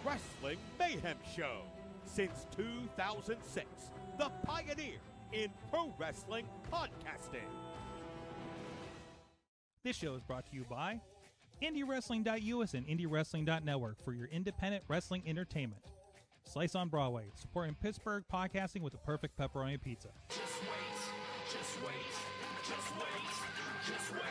Wrestling Mayhem Show. Since 2006, the pioneer in pro wrestling podcasting. This show is brought to you by IndieWrestling.us and IndieWrestling.network for your independent wrestling entertainment. Slice on Broadway, supporting Pittsburgh podcasting with the perfect pepperoni pizza. Just wait, just wait, just wait, just wait,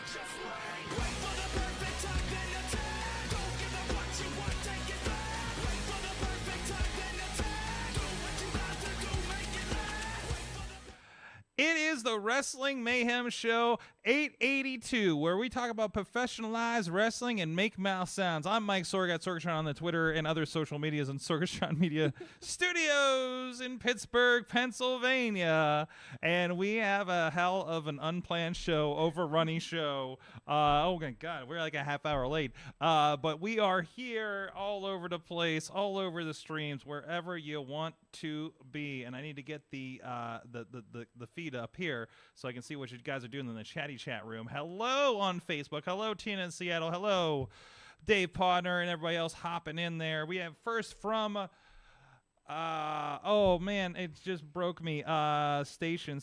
just wait. Wait for the perfect time, then attack. Don't give up what you want, take it back. Wait for the perfect time, then attack. Do what you got to do, make it last. It is the Wrestling Mayhem Show 882, where we talk about professionalized wrestling and make mouth sounds. I'm Mike Sorg at Sorgatron on the Twitter and other social medias and Sorgatron Media Studios in Pittsburgh, Pennsylvania. And we have a hell of an unplanned show, overrunning show. Oh my God, we're like a half hour late. But we are here all over the place, all over the streams, wherever you want to be. And I need to get the feed up here so I can see what you guys are doing in the chat room. Hello on Facebook. Hello, Tina in Seattle. Hello, Dave Podner and everybody else hopping in there. We have first from oh man, it just broke me. Station,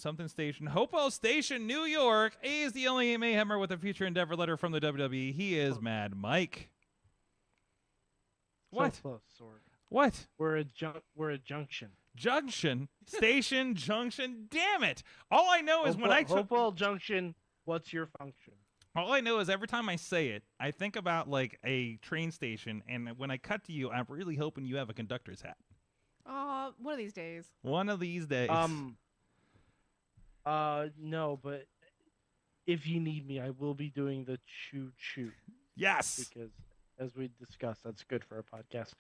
Hopewell Station, New York. He is the only Mayhemmer with a future endeavor letter from the WWE. He is Mad Mike. What? So close, Sorg. What? We're a junction. Junction, station, junction. Damn it! All I know is when I Hopewell Junction. What's your function? All I know is every time I say it, I think about like a train station, and when I cut to you, I'm really hoping you have a conductor's hat. One of these days. One of these days. No, but if you need me, I will be doing the choo-choo. Yes. Because as we discussed, that's good for a podcast.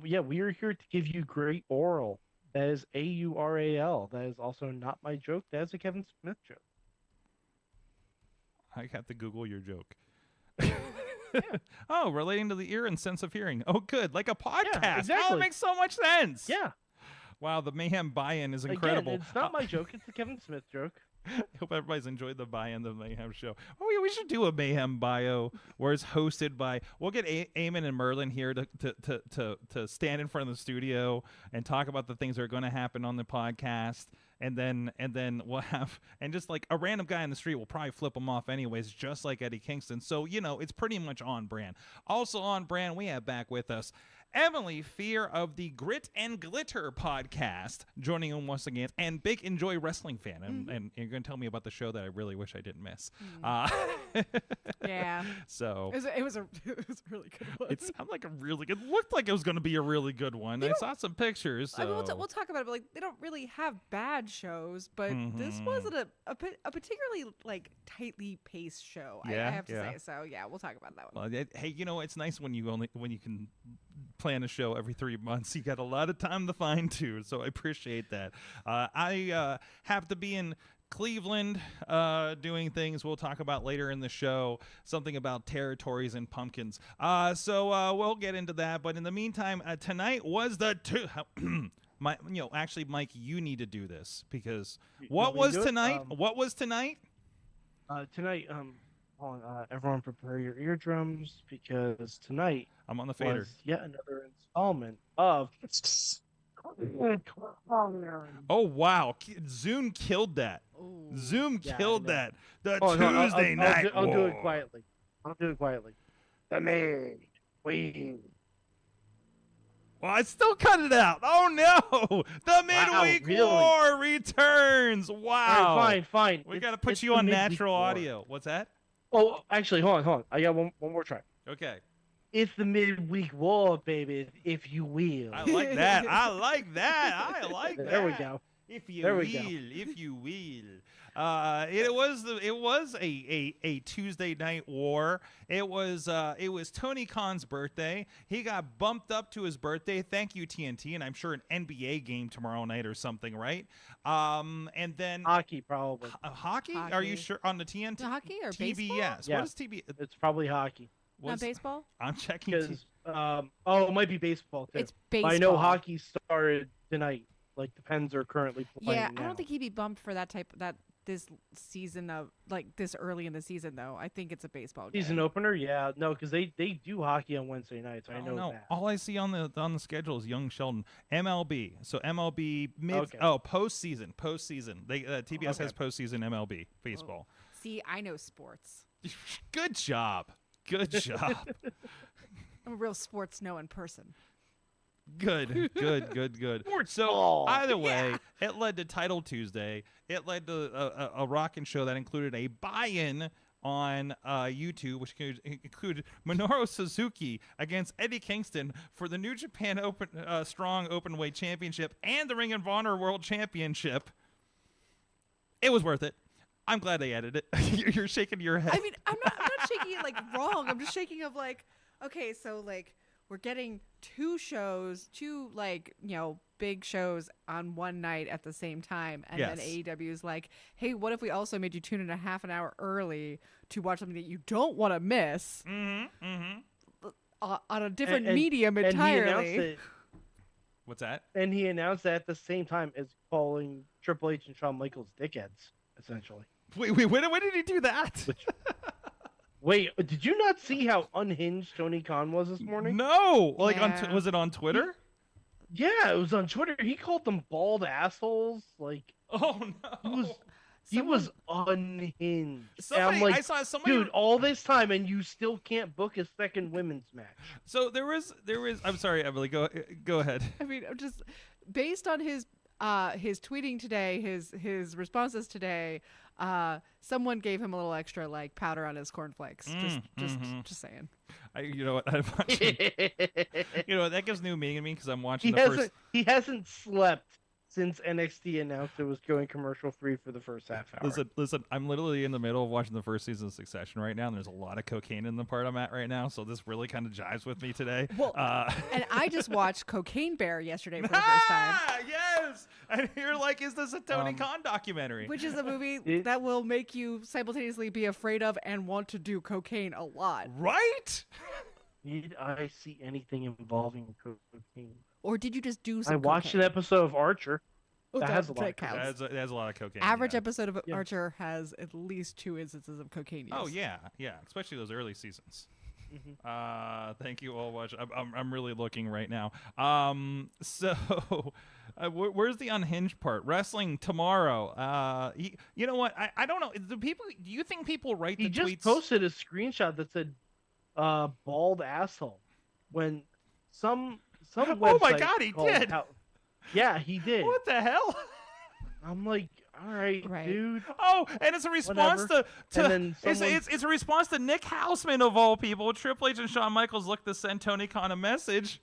Yeah, we are here to give you great oral. That is AURAL. That is also not my joke. That is a Kevin Smith joke. I have to Google your joke. Oh, relating to the ear and sense of hearing. Oh, good. Like a podcast. Yeah, exactly. Oh, it makes so much sense. Yeah. Wow, the Mayhem buy-in is incredible. Again, it's not my joke. It's a Kevin Smith joke. I hope everybody's enjoyed the buy-in of the Mayhem show. Oh, yeah, we should do a Mayhem bio where it's hosted by... We'll get Eamon and Merlin here to stand in front of the studio and talk about the things that are going to happen on the podcast. And then we'll have... And just like a random guy in the street will probably flip them off anyways, just like Eddie Kingston. So, you know, it's pretty much on brand. Also on brand, we have back with us Emily Fear of the Grit and Glitter podcast, joining in once again, and big Enjoy Wrestling fan. And you're going to tell me about the show that I really wish I didn't miss. Yeah. So it was a really good one. It sounded like a really good. Looked like it was going to be a really good one. I saw some pictures. So. I mean, we'll talk about it, but like they don't really have bad shows, but this wasn't a particularly like tightly paced show. Yeah, I have to say. So yeah, we'll talk about that one. Well, hey, you know, it's nice when you can plan a show every 3 months. You got a lot of time to find too, so I appreciate that. I have to be in Cleveland doing things we'll talk about later in the show, something about territories and pumpkins. So we'll get into that. But in the meantime, tonight was the actually, Mike, you need to do this because what was tonight? What was tonight? Tonight, everyone prepare your eardrums because tonight I'm on the fader. was yet another installment of. Oh wow! Zoom killed that. Ooh. Zoom killed that. The Oh, no, Tuesday night. I'll do War. it quietly. The midweek. Well, I still cut it out. Oh no! The midweek really? war returns. Wow. All right, fine. We got to It's put you the on midweek natural war. audio. What's that? Oh, actually, hold on. I got one more try. Okay. It's the midweek war, baby, if you will. I like that. I like that. I like that. There we go. If you There will, we go. if you will. It was a Tuesday night war. It was Tony Khan's birthday. He got bumped up to his birthday. Thank you, TNT, and I'm sure an NBA game tomorrow night or something, right? And then Hockey, probably. hockey? Are you Hockey. sure on the TNT? Hockey or TBS? baseball? Yeah. What is TBS? It's probably hockey. Not baseball? I'm checking. Because, it might be baseball, too. It's But baseball. I know hockey started tonight. Like, the Pens are currently playing Yeah, now. I don't think he'd be bumped for this season of this early in the season though. I think it's a baseball game. Season opener, yeah. No, because they do hockey on Wednesday nights. I know that. All I see on the schedule is Young Sheldon, MLB. So MLB Okay. postseason. They TBS has postseason MLB baseball. See, I know sports. Good job. Good job. I'm a real sports knowing person. Good. So ball. either way, it led to Title Tuesday. It led to a rockin' show that included a buy-in on YouTube, which included Minoru Suzuki against Eddie Kingston for the New Japan Strong Openweight Championship and the Ring of Honor World Championship. It was worth it. I'm glad they added it. You're shaking your head. I mean, I'm not shaking it like wrong. I'm just shaking of like, okay, so like we're getting two big shows on one night at the same time, and then Yes. AEW is like, hey, what if we also made you tune in a half an hour early to watch something that you don't want to miss on a different medium And he announced entirely? it, What's that? and he announced that at the same time as calling Triple H and Shawn Michaels dickheads, essentially. Wait, when did he do that? Wait, did you not see how unhinged Tony Khan was this morning? No. Like Yeah. was it on Twitter? Yeah, it was on Twitter. He called them bald assholes. Like Oh no. he was unhinged. And Somebody, I'm like, I saw somebody. dude, all this time and you still can't book a second women's match. So there was. I'm sorry, Emily. Go ahead. I mean, I'm just based on his tweeting today, his responses today. Someone gave him a little extra like powder on his cornflakes. Just saying. You know what? I'm watching, you know that gives new meaning to me because I'm watching the first. He hasn't slept since NXT announced it was going commercial free for the first half hour. Listen. I'm literally in the middle of watching the first season of Succession right now, and there's a lot of cocaine in the part I'm at right now. So this really kind of jives with me today. Well, and I just watched Cocaine Bear yesterday for the first time, Yes, and you're like, is this a Tony Khan documentary? which is a movie that will make you simultaneously be afraid of and want to do cocaine a lot. Right? Did I see anything involving cocaine? Or did you just do some I watched cocaine? an episode of Archer. Oh, that has a lot of counts. It has a lot of cocaine. Average yeah. episode of Yeah. Archer has at least 2 instances of cocaine use. Oh yeah, especially those early seasons. Thank you all. I'm really looking right now. So where's the unhinged part? Wrestling tomorrow. You know what? I don't know. Do you think people write He the just tweets? posted a screenshot that said bald asshole when some Oh my website God, he called did. Yeah, he did. What the hell? I'm like, all right, Right. dude. Oh, and it's a response Whatever. to And then someone- it's a response to Nick Houseman of all people. Triple H and Shawn Michaels look to send Tony Khan a message.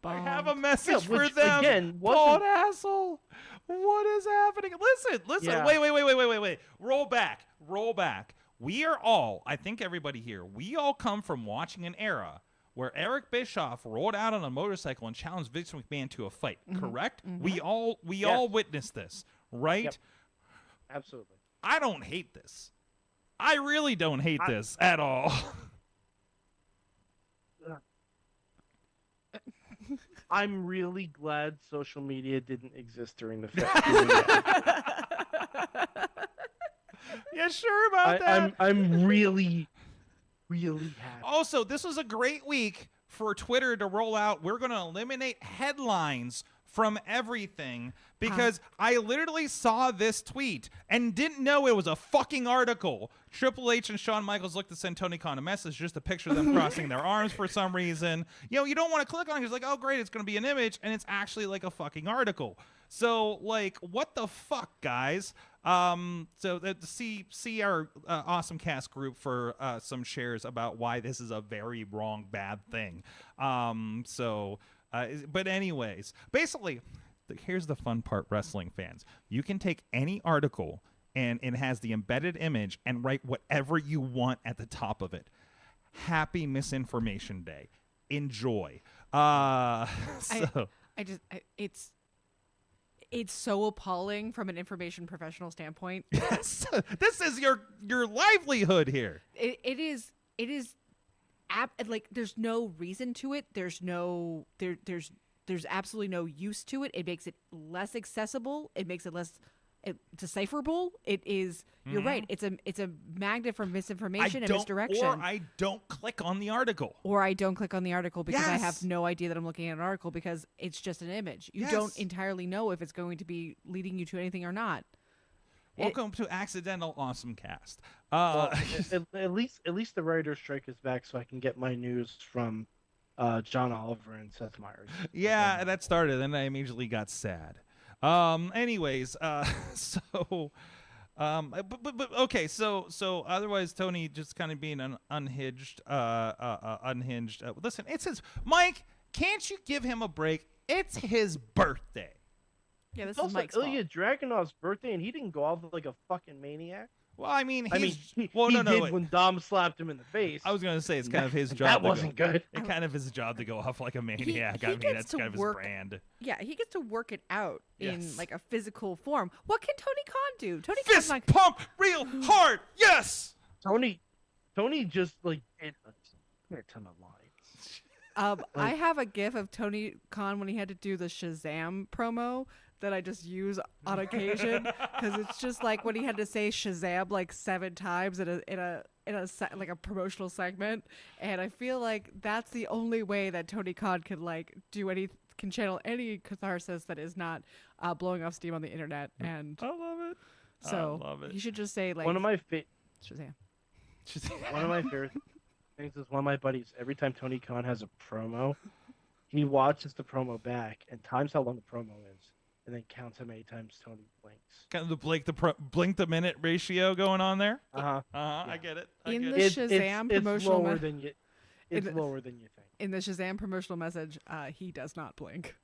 I have a message for which, them. again, Bald wasn't- asshole. What is happening? Listen. Yeah. Wait. Roll back. We are all, I think everybody here, we all come from watching an era where Eric Bischoff rolled out on a motorcycle and challenged Vince McMahon to a fight. Correct? We all witnessed this, right? Yep. Absolutely. I don't hate this. I really don't hate this at all. I'm really glad social media didn't exist during the Yeah, sure about that. I'm really, really happy. Also, this was a great week for Twitter to roll out. We're going to eliminate headlines from everything because I literally saw this tweet and didn't know it was a fucking article. Triple H and Shawn Michaels looked to send Tony Khan a message, just a picture of them crossing their arms for some reason. You know, you don't want to click on it. It's like, oh, great, it's going to be an image, and it's actually like a fucking article. So, like, what the fuck, guys? So see our awesome cast group for some shares about why this is a very wrong, bad thing. But anyways, basically, here's the fun part, wrestling fans. You can take any article and it has the embedded image and write whatever you want at the top of it. Happy Misinformation Day. Enjoy. It's so appalling from an information professional standpoint. Yes. This is your livelihood here. It is like there's no reason to it. There's absolutely no use to it. It makes it less accessible. It makes it less decipherable. It is. You're right. It's a magnet for misinformation and misdirection. Or I don't click on the article. Because I have no idea that I'm looking at an article because it's just an image. You don't entirely know if it's going to be leading you to anything or not. Welcome to Accidental Awesome Cast. Well, at least the writer's strike is back, so I can get my news from John Oliver and Seth Meyers. Yeah, that started, and I immediately got sad. Anyways, okay, so otherwise Tony just kind of being an unhinged. Listen, it says, Mike, can't you give him a break? It's his birthday. Yeah, this It's is also Mike's fault. Ilya Dragunov's birthday, and he didn't go off like a fucking maniac. Well, I mean, he did wait. when Dom slapped him in the face. I was gonna say it's kind of his job. That wasn't good. It's kind of his job to go off like a maniac. He I mean, gets that's to kind of work- his brand. Yeah, he gets to work it out in Yes. like a physical form. What can Tony Khan do? Tony Fist Khan's like, pump real hard. Yes. Tony just like did a ton of lines. I have a gif of Tony Khan when he had to do the Shazam promo that I just use on occasion because it's just like when he had to say Shazam like 7 times in a promotional segment, and I feel like that's the only way that Tony Khan can channel any catharsis that is not blowing off steam on the internet. And I love it. so I love it. you should just say like One of my Shazam. one of my favorite things is one of my buddies. Every time Tony Khan has a promo, he watches the promo back and times how long the promo is, and then counts how many times Tony blinks. Kind of the blink the minute ratio going on there. Yeah. I get it. In get the it. Shazam it's promotional lower me- than you. It's lower than you think. In the Shazam promotional message, he does not blink.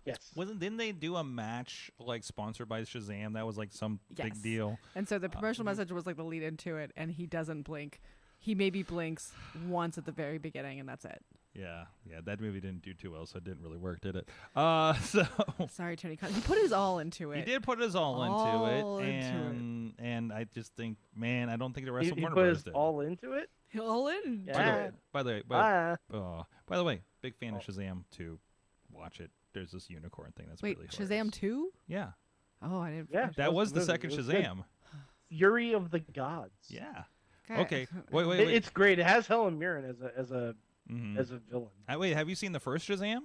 Yes. Didn't they do a match like sponsored by Shazam? That was like some Yes. big deal. And so the promotional message was like the lead into it, and he doesn't blink. He maybe blinks once at the very beginning, and that's it. Yeah, that movie didn't do too well, so it didn't really work, did it? So Sorry, Tony Khan. He put his all into it. he did put his all All into it, into and I just think, man, I don't think the rest He of Warner put Brothers his did. all into it. All in. Yeah. By the way, by the way, big fan of Shazam 2. Watch it. There's this unicorn thing that's Wait, really Shazam hilarious. 2? Yeah, Oh, I didn't. Yeah. that was the movie. second It was good. Shazam. Fury of the Gods. Yeah. Okay. Okay. Wait. It's great. It has Helen Mirren as a Mhm. villain. Wait, have you seen the first Shazam?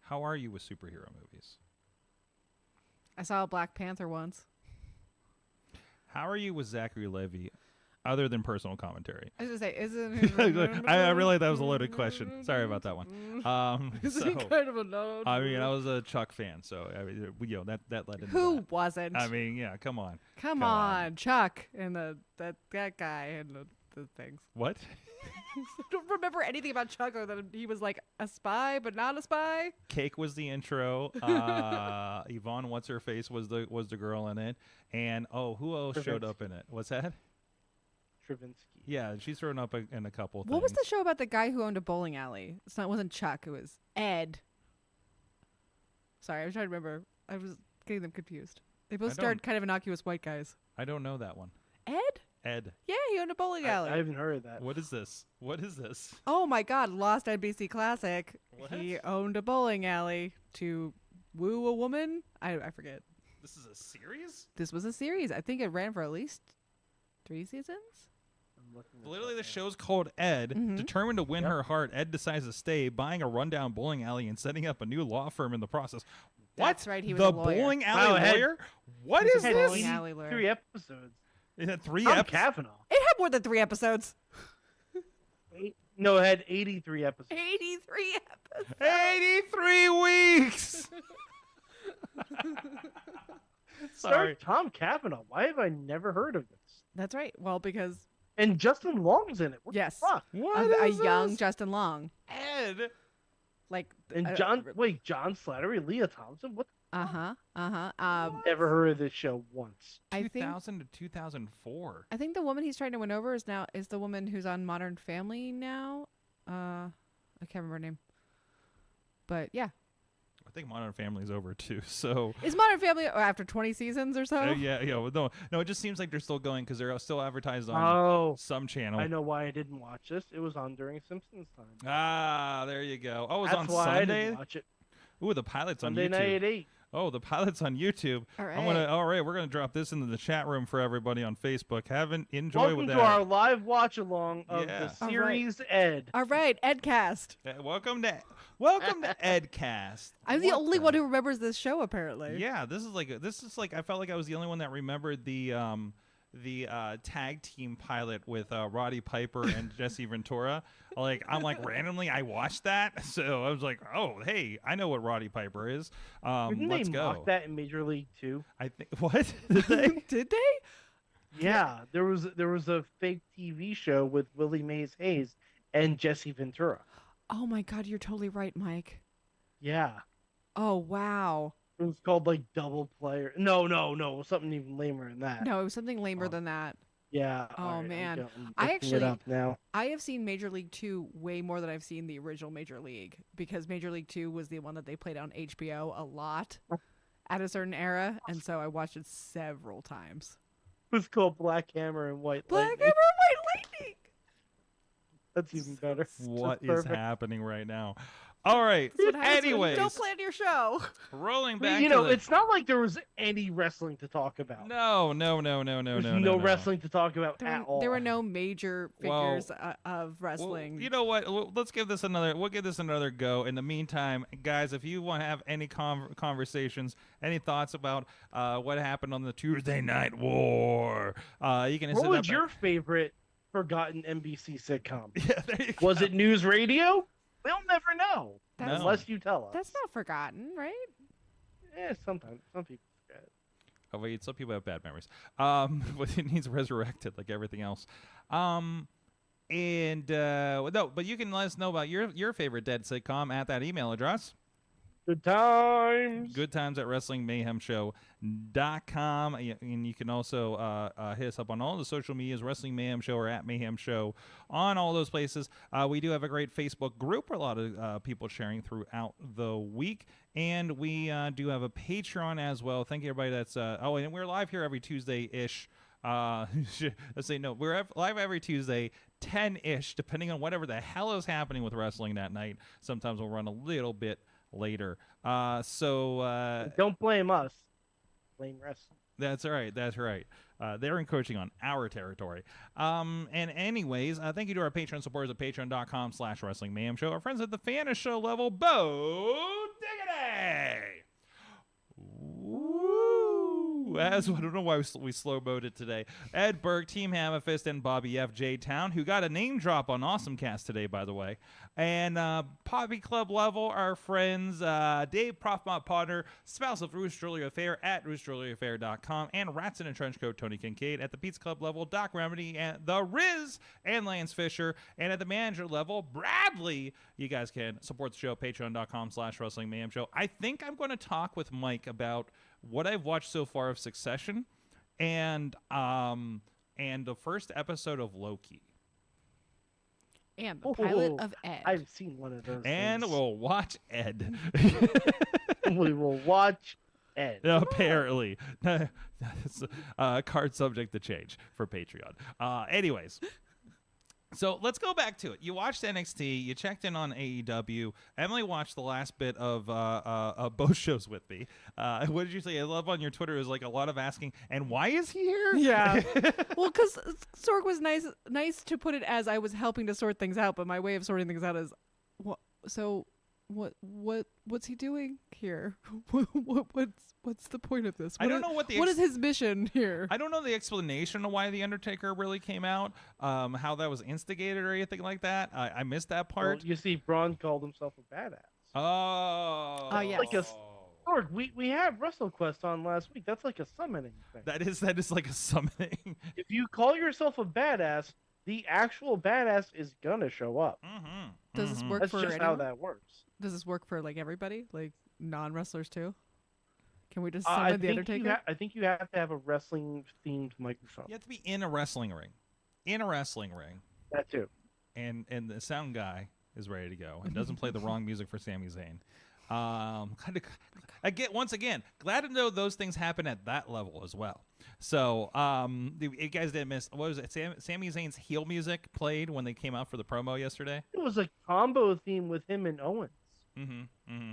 How are you with superhero movies? I saw a Black Panther once. How are you with Zachary Levi, other than personal commentary? I was gonna say, isn't I realized that was a loaded question. Sorry about that one. Isn't he kind of a nerd? I mean, I was a Chuck fan, so I mean, that led into Who that. wasn't? I mean, yeah, come on. Come come on, Chuck and that guy and the things. What? I don't remember anything about Chuck other than he was like a spy, but not a spy. Cake was the intro. Yvonne, what's her face was the girl in it, and who else showed up in it? What's that? Stravinsky. Yeah, she's thrown up in a couple of What was things. the show about the guy who owned a bowling alley? It wasn't Chuck. It was Ed. Sorry, I was trying to remember. I was getting them confused. They both starred kind of innocuous white guys. I don't know that one. Ed? Yeah, he owned a bowling alley. I haven't heard of that. What is this? What is this? Oh my God, Lost NBC Classic. What? He owned a bowling alley to woo a woman. I forget. This is a series? This was a series. I think it ran for at least 3 seasons. I'm looking this Literally, up the now. show's called Ed. Mhm. Determined to win her heart, Ed decides to stay, buying a rundown bowling alley and setting up a new law firm in the process. What? That's right, he was the a lawyer. bowling alley Wow, Ed- lawyer? What He's is a this? bowling alley lawyer. 3 episodes. It had 3 Tom episodes. Kavanaugh. It had more than 3 episodes. No, it had 83 episodes. 83 episodes. 83 weeks. Sorry. Tom Kavanaugh. Why have I never heard of this? That's right. Well, because And Justin Long's in it. What yes, the fuck? What a is young this? Justin Long, Ed. like And John Slattery, Leah Thompson. What? Never heard of this show once. I think 2000 to 2004. I think the woman he's trying to win over is the woman who's on Modern Family now. I can't remember her name. But yeah, I think Modern Family's over too. So is Modern Family after 20 seasons or so? yeah. Well, no. It just seems like they're still going because they're still advertised on Oh, some channel. I know why I didn't watch this. It was on during Simpsons time. Ah, there you go. Oh, it was That's on why I Sunday. didn't watch it. Ooh, the pilot's on Sunday YouTube. night at 8. Oh, the pilot's on YouTube. All right. All right, we're gonna drop this into the chat room for everybody on Facebook. Enjoy Welcome with to that. our live watch along of Yeah. the series Ed. All right, Edcast. Welcome to Edcast. I'm the What only one who remembers this show apparently. Yeah, this is like I felt like I was the only one that remembered the tag team pilot with Roddy Piper and Jesse Ventura. I'm like randomly I watched that, so I was like, oh hey, I know what Roddy Piper is. Didn't Let's they go. mock that in Major League 2? I think what did they? Did they? Yeah, there was a fake TV show with Willie Mays Hayes and Jesse Ventura. Oh my God, you're totally right, Mike. Yeah, Oh wow. it was called like Double Player. No, it was something even lamer than that. No, it was something lamer Oh. than that. Yeah. Oh, alright, man. I'm I looking actually- it up now. I have seen Major League 2 way more than I've seen the original Major League because Major League 2 was the one that they played on HBO a lot at a certain era, and so I watched it several times. It was called Black Hammer and White Black Lightning. Hammer White Lightning. That's even better. What That's is perfect. happening right now? All right. That's what happens when you Anyways, don't plan your show. rolling I back. mean, you to know, the... it's not like there was any wrestling to talk about. No. There's no wrestling to talk about There, at all. there were no major Well, figures of wrestling. Well, you know what? Let's give this another. We'll give this another go. In the meantime, guys, if you want to have any conversations, any thoughts about what happened on the Tuesday Night War, you can. hit What up was at- your favorite forgotten NBC sitcom? Yeah, there you go. Was it News Radio? We'll never know That's- unless you tell us. That's not forgotten, right? Yeah, sometimes some people forget. Oh wait, some people have bad memories. But it needs resurrected like everything else. No, but you can let us know about your favorite dead sitcom at that email address. Good times. Good times at WrestlingMayhemShow.com. And you can also hit us up on all the social medias, Wrestling Mayhem Show or at Mayhem Show on all those places. We do have a great Facebook group where a lot of people sharing throughout the week. And we do have a Patreon as well. Thank you, everybody that's... and we're live here every Tuesday-ish. Let's say no. We're live every Tuesday, 10-ish, depending on whatever the hell is happening with wrestling that night. Sometimes we'll run a little bit later. Don't blame us. Blame wrestling. That's right. They're encroaching on our territory. And anyways, thank you to our Patreon supporters at patreon.com/Wrestling Mayhem Show. Our friends at the Fan Show level, Bo Diggity. Woo! As I don't know why we slow-moed it today. Ed Berg, Team Hammerfist, and Bobby F. J. Town, who got a name drop on AwesomeCast today, by the way. And Poppy Club level, our friends Dave Profmont Potter, spouse of Rooster Early Affair at roosterearlyaffair.com, and Rats in a Trench Coat, Tony Kincaid. At the Pizza Club level, Doc Remedy, and The Riz, and Lance Fisher. And at the manager level, Bradley. You guys can support the show at patreon.com/Wrestling Mayhem Show. I think I'm going to talk with Mike about what I've watched so far of Succession, and and the first episode of Loki. And the pilot Oh, of Ed. I've seen one of those. And things. we'll watch Ed. we will watch Ed. Apparently. It's a card subject to change for Patreon. Anyways. So let's go back to it. You watched NXT. You checked in on AEW. Emily watched the last bit of both shows with me. What did you say? I love on your Twitter is like a lot of asking, and why is he here? Yeah. Well, because Sorg was nice to put it as I was helping to sort things out, but my way of sorting things out is, what's he doing here? What's the point of this? I don't know what is his mission here? I don't know the explanation of why the Undertaker really came out, how that was instigated or anything like that. I missed that part. Well, you see, Braun called himself a badass. Oh, yes. Like Sorg, we had WrestleQuest on last week. That's like a summoning thing. that is like a summoning. If you call yourself a badass, the actual badass is gonna show up. Mm-hmm. Does this work That's for just anyone? how that works. Does this work for like everybody, like non-wrestlers too? Can we just summon the Undertaker? I think you have to have a wrestling themed microphone. You have to be in a wrestling ring. That too. And the sound guy is ready to go and doesn't play the wrong music for Sami Zayn. Once again, glad to know those things happen at that level as well. So, you guys didn't miss, what was it? Sami Zayn's heel music played when they came out for the promo yesterday. It was a combo theme with him and Owens. Mm-hmm.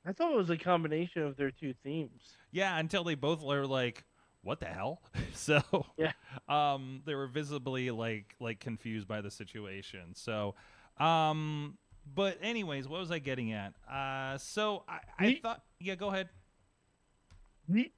I thought it was a combination of their two themes. Yeah, until they both were like, what the hell? So, Yeah. they were visibly like confused by the situation. So, but anyways, what was I getting at? So I thought, yeah, go ahead. Yeet.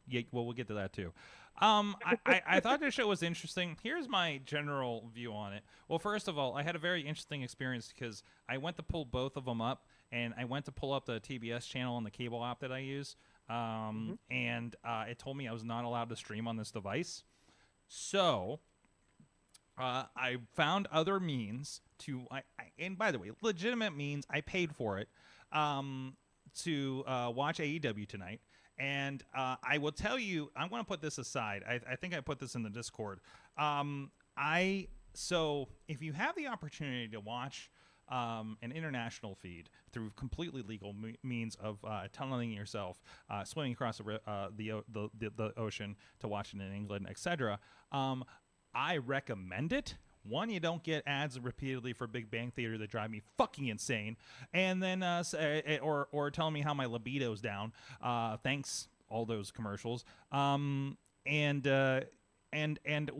Yeah, well, we'll get to that too. I thought this show was interesting. Here's my general view on it. Well, first of all, I had a very interesting experience because I went to pull both of them up, and I went to pull up the TBS channel on the cable app that I use, and it told me I was not allowed to stream on this device. So I found other means to, and by the way, legitimate means. I paid for it to watch AEW tonight. And I will tell you, I'm going to put this aside. I think I put this in the Discord. So if you have the opportunity to watch an international feed through completely legal means of tunneling yourself, swimming across the ocean to watch it in England, etc., I recommend it. One, you don't get ads repeatedly for Big Bang Theory that drive me fucking insane, and then or telling me how my libido's down. Thanks, all those commercials. And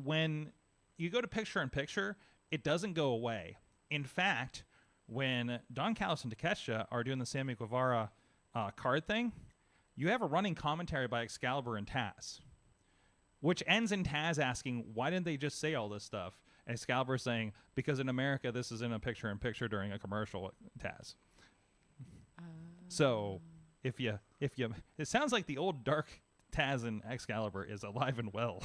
when you go to picture-in-picture, it doesn't go away. In fact, when Don Callis and Takeshita are doing the Sammy Guevara card thing, you have a running commentary by Excalibur and Taz, which ends in Taz asking, "Why didn't they just say all this stuff?" And Excalibur saying, "Because in America, this is in a picture-in-picture during a commercial." Taz. So, if you, it sounds like the old dark Taz and Excalibur is alive and well,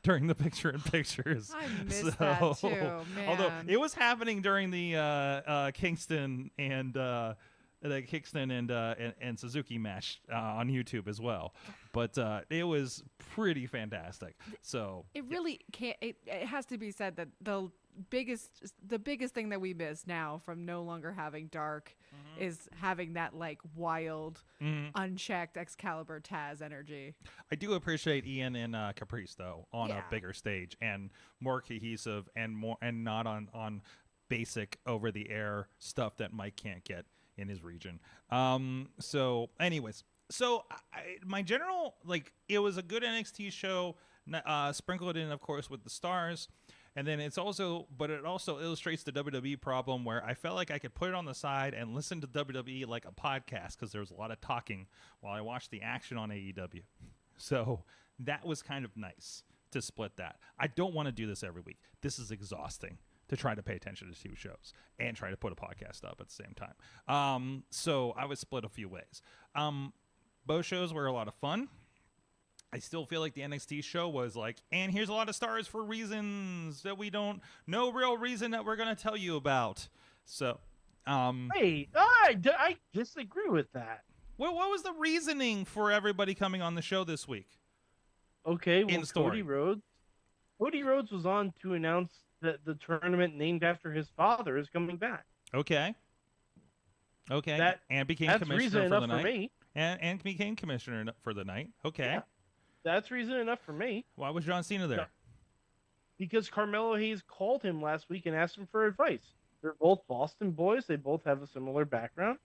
during the picture-in-pictures. I missed that too, man. Although it was happening during the Kingston and and Suzuki match on YouTube as well, but it was pretty fantastic. So it really can't. It has to be said that the biggest thing that we miss now from no longer having Dark is having that like wild, unchecked Excalibur Taz energy. I do appreciate Ian and Caprice though on a Yeah. bigger stage and more cohesive and not on basic over the air stuff that Mike can't get in his region. So anyways, my general, it was a good NXT show, sprinkled in of course with the stars, and then it also illustrates the WWE problem where I felt like I could put it on the side and listen to WWE like a podcast because there was a lot of talking while I watched the action on AEW. So that was kind of nice to split that. I don't want to do this every week. This is exhausting to try to pay attention to two shows and try to put a podcast up at the same time. So I was split a few ways. Both shows were a lot of fun. I still feel like the NXT show was like, and here's a lot of stars for reasons that no real reason that we're going to tell you about. So, Wait, I disagree with that. what was the reasoning for everybody coming on the show this week? Okay, well, In story. Cody Rhodes was on to announce that the tournament named after his father is coming back. Okay. And became That's reason commissioner for the enough for night. me. And became commissioner for the night. Okay. Yeah. That's reason enough for me. Why was John Cena there? No. Because Carmelo Hayes called him last week and asked him for advice. They're both Boston boys. They both have a similar background.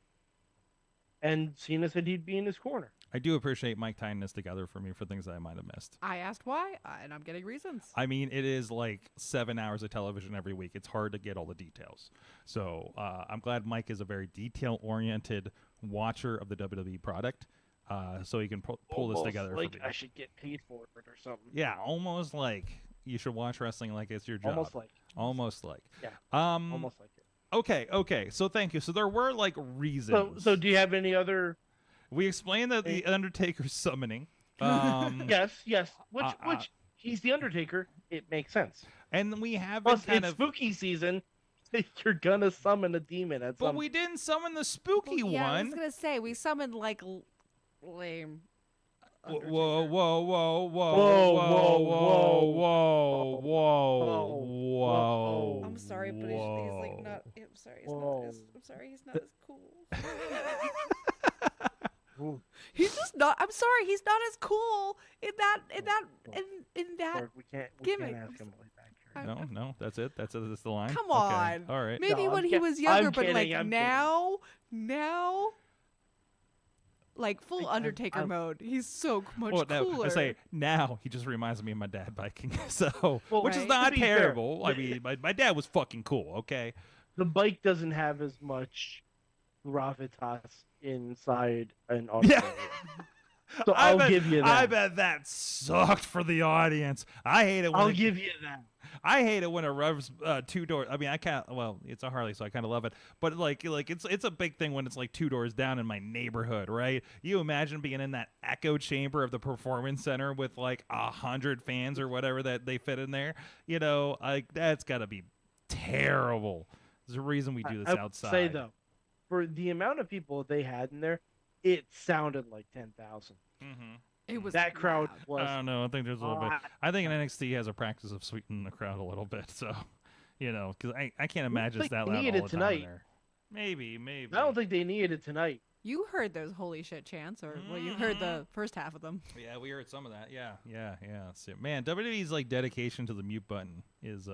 And Cena said he'd be in his corner. I do appreciate Mike tying this together for me for things that I might have missed. I asked why, and I'm getting reasons. I mean, it is like 7 hours of television every week. It's hard to get all the details. So I'm glad Mike is a very detail-oriented watcher of the WWE product, so he can pull this together like for me. I should get paid for it or something. Yeah, almost like you should watch wrestling like it's your job. Almost like. Yeah. Almost like it. Okay. So thank you. So there were like reasons. So do you have any other? We explained that the Undertaker's summoning. Yes. Which he's the Undertaker. It makes sense. And we have Plus, kind it's of spooky season. You're gonna summon a demon at some. But we didn't summon the spooky Well, yeah, I one. was gonna say we summoned like lame. Whoa, Undertaker. whoa. I'm sorry, but he's like not. I'm sorry. I'm sorry. He's not as cool. He's just not. I'm sorry. He's not as cool in that. Sorry, we can't gimmick. ask him way back here. No, that's it. That's the line. Come Okay. on. All right. Maybe No, when I'm he was younger, I'm but like kidding, I'm now, like full I'm- Undertaker I'm- mode. He's so much Well, now, cooler. I say now he just reminds me of my dad biking. So, Well, which is Right. not to be fair, terrible. I mean, my dad was fucking cool. Okay. The bike doesn't have as much gravitas inside an automobile. So I'll give you that. I bet that sucked for the audience. I hate it when I'll give you that. I hate it when it revs two doors. I mean, I can't. Well, it's a Harley, so I kind of love it. But like it's a big thing when it's like 2 doors down in my neighborhood, right? You imagine being in that echo chamber of the performance center with like 100 fans or whatever that they fit in there. You know, like that's got to be terrible. There's a reason we do this I would outside. say though, for the amount of people they had in there, it sounded like 10,000. Mm-hmm. it was That crowd loud. was. I don't know. I think there's a little bit. hot. I think NXT has a practice of sweetening the crowd a little bit. So, you know, because I can't imagine it's think that they loud need all it the time in tonight. there. Maybe. I don't think they needed it tonight. You heard those holy shit chants, or well, you heard the first half of them. Yeah, we heard some of that. Yeah. So, man, WWE's like dedication to the mute button is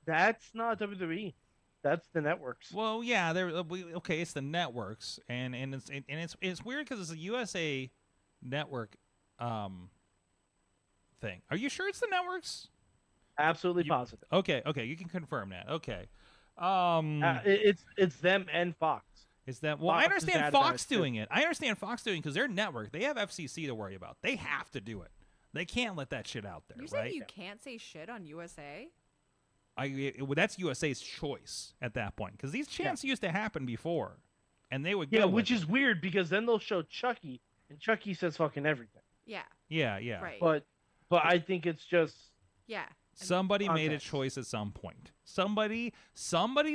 That's not WWE. That's the networks. well, yeah. Okay. It's the networks, and it's weird because it's a USA Network thing. Are you sure it's the networks? Absolutely You- positive. Okay. You can confirm that. Okay. It's them and Fox. Is that well? I Fox has understand added Fox that too. doing it. I understand Fox doing because they're network. They have FCC to worry about. They have to do it. They can't let that shit out there, You right? said you can't say shit on USA. That's USA's choice at that point because these chants used to happen before, and they would Yeah, go which with is weird because then they'll show Chucky, and Chucky says fucking everything. Yeah. it. Yeah. Right. But I think it's just Yeah. Somebody made a Context. choice at some point. Somebody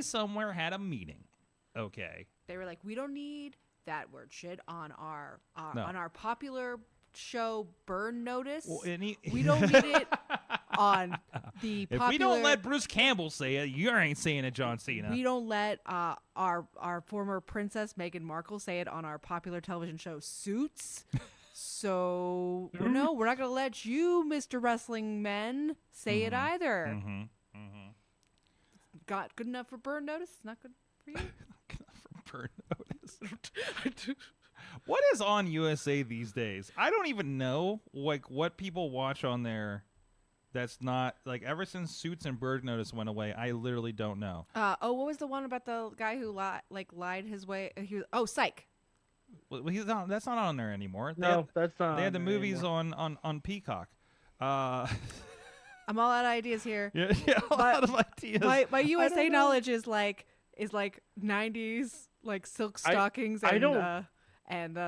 somewhere had a meeting. Okay. They were like, we don't need that word shit on our No. on our popular show Burn Notice. Well, We don't need it on the If popular. we don't let Bruce Campbell say it, you ain't saying it, John Cena. We don't let our former princess Meghan Markle say it on our popular television show Suits. So no, we're not gonna let you, Mr. Wrestling Men, say it either. Got good enough for Burn Notice? Not good for you. For burn notice. What is on USA these days? I don't even know like what people watch on there. That's not like ever since Suits and Bird Notice went away. I literally don't know. What was the one about the guy who lied his way? Psych. Well, that's not on there anymore. no, that's not. They had the on there movies anymore. on Peacock. I'm all out of ideas here. Yeah, a lot of ideas. My USA don't know. knowledge is like 90s like silk I stockings I and don't-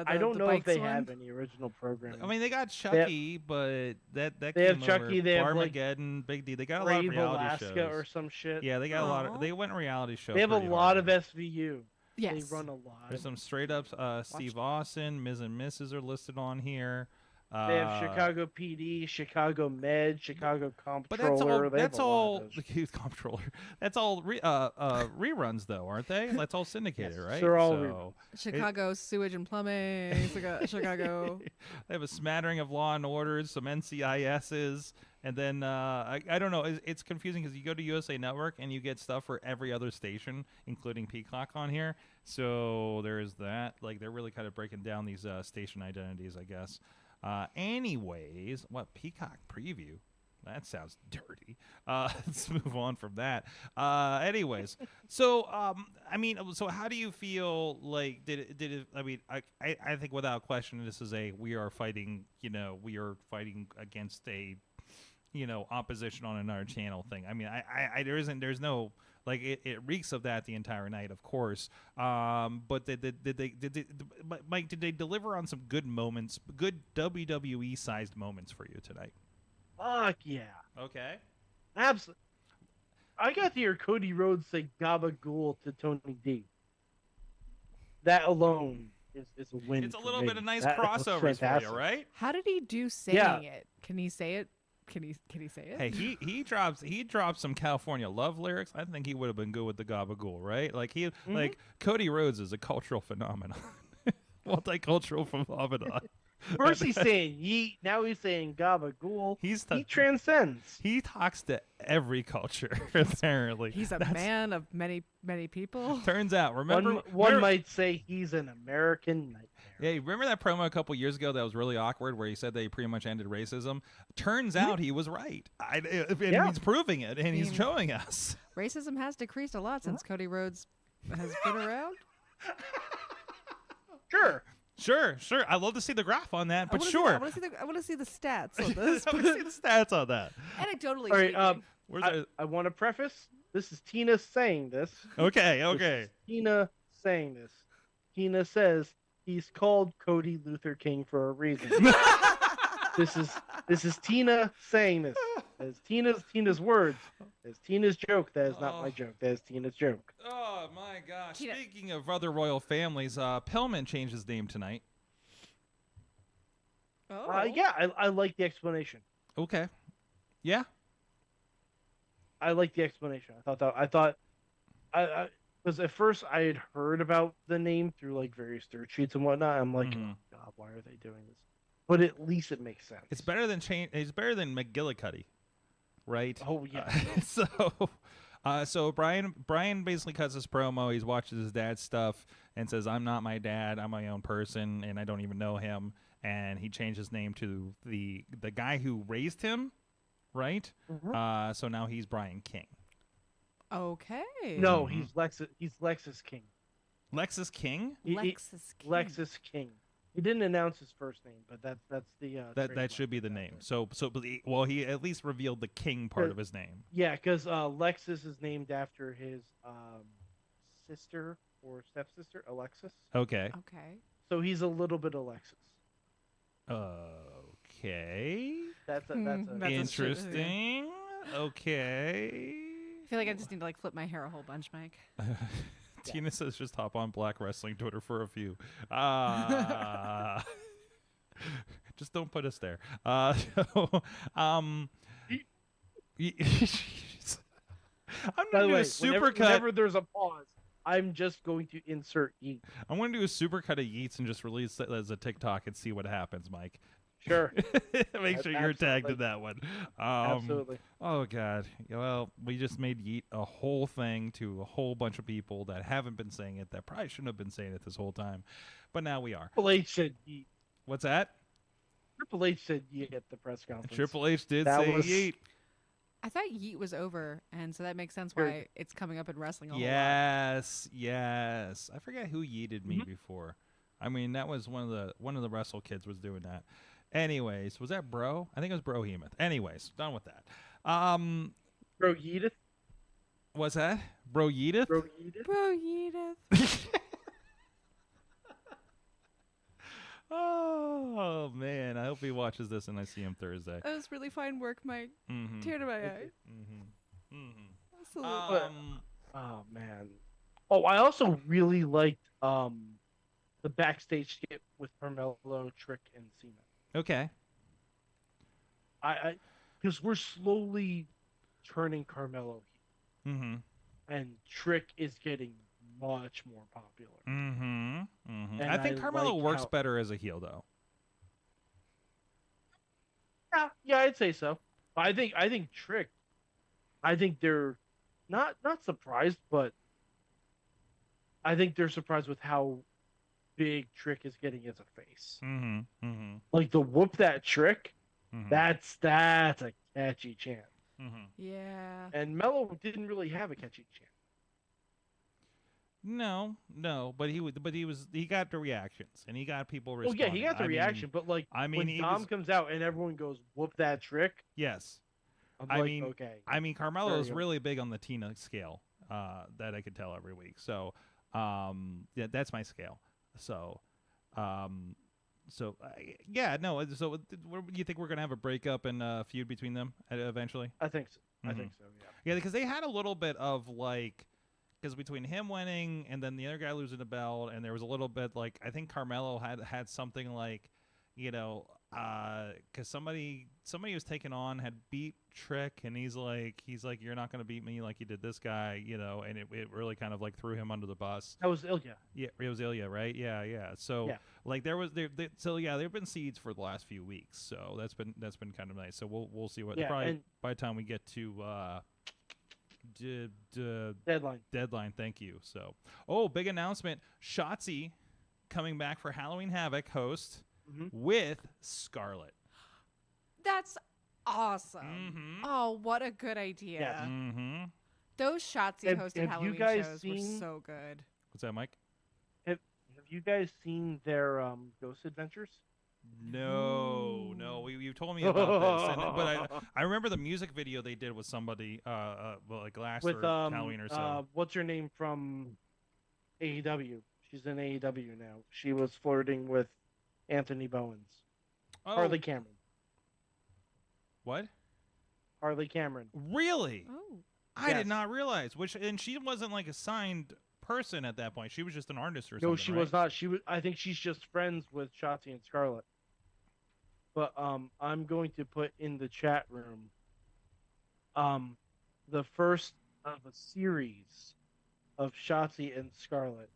I don't the know if bikes they one. have any original programming. I mean, they got Chucky, but that They came have Chucky, over. they have, like, Armageddon, Big D. They got a lot of Brave reality Alaska shows. or some shit. Yeah, they got a lot of. Aw. They went reality show. They have a pretty lot hard. of SVU. Yes. They run a lot. There's some straight up Steve Austin, Ms. and Mrs. are listed on here. They have Chicago PD, Chicago Med, Chicago But Comptroller. that's all They have a lot of the youth comptroller. That's all reruns though, aren't they? That's all syndicated, Yes, right? they're all so Chicago Sewage and Plumbing. Chicago. they have a smattering of Law and Orders, some NCISs, and then I don't know. It's confusing because you go to USA Network and you get stuff for every other station, including Peacock on here. So there's that. Like they're really kind of breaking down these station identities, I guess. Anyways, what Peacock preview? That sounds dirty. Let's move on from that. Anyways, so I mean, so how do you feel? Like, did it? I mean, I think without question, this is we are fighting against a, opposition on another channel thing. I mean, there's no. Like it reeks of that the entire night, of course. But Mike, did they deliver on some good moments, good WWE sized moments for you tonight? Fuck yeah. Okay. Absolutely. I got to hear Cody Rhodes say Gabagool to Tony D. That alone is a win. It's a for little me. bit of nice That was crossovers for you, fantastic. right? How did he do saying Yeah. it? Can he say it? Can he say it? Hey, he drops some California love lyrics. I think he would have been good with the Gabagool, right? Like like Cody Rhodes is a cultural phenomenon, multicultural phenomenon. First he's saying yeet, now he's saying Gabagool. He He transcends. talks to every culture apparently. He's a man of many people. Turns out, remember One might say he's an American nightmare. Yeah, remember that promo a couple years ago that was really awkward where he said that he pretty much ended racism? Turns out he was right. And he's proving it, and he's showing us. Racism has decreased a lot since Cody Rhodes has been around. Sure. Sure. I'd love to see the graph on that, but I sure. want to see the stats on this. I want to see the stats on that. Anecdotally All right. speaking. Where's I want to preface. This is Tina saying this. Okay. This is Tina saying this. Tina says he's called Cody Luther King for a reason. This is Tina saying this. As Tina's words. As Tina's joke. That is not my joke. That is Tina's joke. Oh my gosh! Tina. Speaking of other royal families, Pillman changed his name tonight. Oh. Yeah, I like the explanation. Okay. Yeah. I like the explanation. I thought because at first I had heard about the name through like various dirt sheets and whatnot. I'm like, oh God, why are they doing this? But at least it makes sense. It's better than It's better than McGillicuddy, right? Oh yeah. So Brian basically cuts his promo. He watches his dad's stuff and says, "I'm not my dad. I'm my own person, and I don't even know him." And he changed his name to the guy who raised him, right? So now he's Brian King. Okay. No, he's Lexus King. Lexus King? Lexus King. Lexus King. He didn't announce his first name, but that's the That should be the name. So he at least revealed the King part of his name. Yeah, because Lexus is named after his sister or stepsister, Alexis. Okay. Okay. So he's a little bit Alexis. Okay. That's Interesting. Okay. I feel like I just need to flip my hair a whole bunch, Mike. Tina says just hop on Black Wrestling Twitter for a few. Just don't put us there. I'm By going to the do way, a super cut. whenever there's a pause, I'm just going to insert yeet. I'm going to do a super cut of Yeats and just release it as a TikTok and see what happens, Mike. Sure. Make sure you're tagged in that one. Absolutely. Oh, God. Well, we just made Yeet a whole thing to a whole bunch of people that haven't been saying it, that probably shouldn't have been saying it this whole time. But now we are. Triple H said yeet. What's that? Triple H said yeet at the press conference. Triple H did That say was- Yeet. I thought Yeet was over, and so that makes sense why it's coming up in wrestling a whole lot. Yes. I forget who yeeted me before. I mean, that was one of the Wrestle kids was doing that. Anyways, was that Bro? I think it was Bro Hemoth. Anyways, done with that. Bro Yeeteth. What's that? Bro Yeeteth? Bro Yeeteth. Bro, Yeeteth. Oh man, I hope he watches this and I see him Thursday. That was really fine work, Mike. Mm-hmm. Tear to my eye. Mm-hmm. Mm-hmm. Absolutely. Oh man. Oh, I also really liked the backstage skit with Carmelo, Trick, and Cena. Okay. Because we're slowly turning Carmelo heel, Mm-hmm. and Trick is getting much more popular. Mm-hmm. Mm-hmm. And I think I Carmelo like works how- better as a heel, though. Yeah, I'd say so. I think Trick. I think they're not surprised, but I think they're surprised with how big Trick is getting as a face. Mm-hmm. Mm-hmm. Like the whoop that Trick, Mm-hmm. that's a catchy chant. Mm-hmm. Yeah. And Mello didn't really have a catchy chant. No, but he got the reactions and he got people Oh responding. yeah, he got the reaction, but like when he Dom was- comes out and everyone goes whoop that Trick, yes. I'm I like, mean, okay. Carmelo Very is good. really big on the Tina scale. That I could tell every week. So, yeah, that's my scale. So, yeah, no. So, you think we're gonna have a breakup and feud between them eventually? I think so. I Mhm. think so. Yeah. Yeah, because they had a little bit of like, because between him winning and then the other guy losing the belt, and there was a little bit like I think Carmelo had something like, because somebody was taken on had beat Trick, and he's like you're not gonna beat me like you did this guy, and it really kind of like threw him under the bus. That was Ilya. Yeah, it was Ilya, right? Yeah. So Yeah. like there've been seeds for the last few weeks, so that's been kind of nice. So we'll see what Yeah, probably and- by the time we get to Deadline. deadline. Thank you. So, big announcement: Shotzi coming back for Halloween Havoc host Mhm. with Scarlett. That's awesome. Mm-hmm. Oh, what a good idea. Yes. Mm-hmm. Those Shotzi Have- hosted have you Halloween guys shows were seen- so good. What's that, Mike? Have you guys seen their Ghost Adventures? No. You told me about this, but I remember the music video they did with somebody, like last With or Halloween or so. what's her name from AEW? She's in AEW now. She was flirting with Anthony Bowens. Harley Cameron. What? Harley Cameron. Really? Oh. I did Yes. not realize. And she wasn't like a signed person at that point. She was just an artist or something. No, she right? was not. She was. I think she's just friends with Shotzi and Scarlett. But I'm going to put in the chat room the first of a series of Shotzi and Scarlett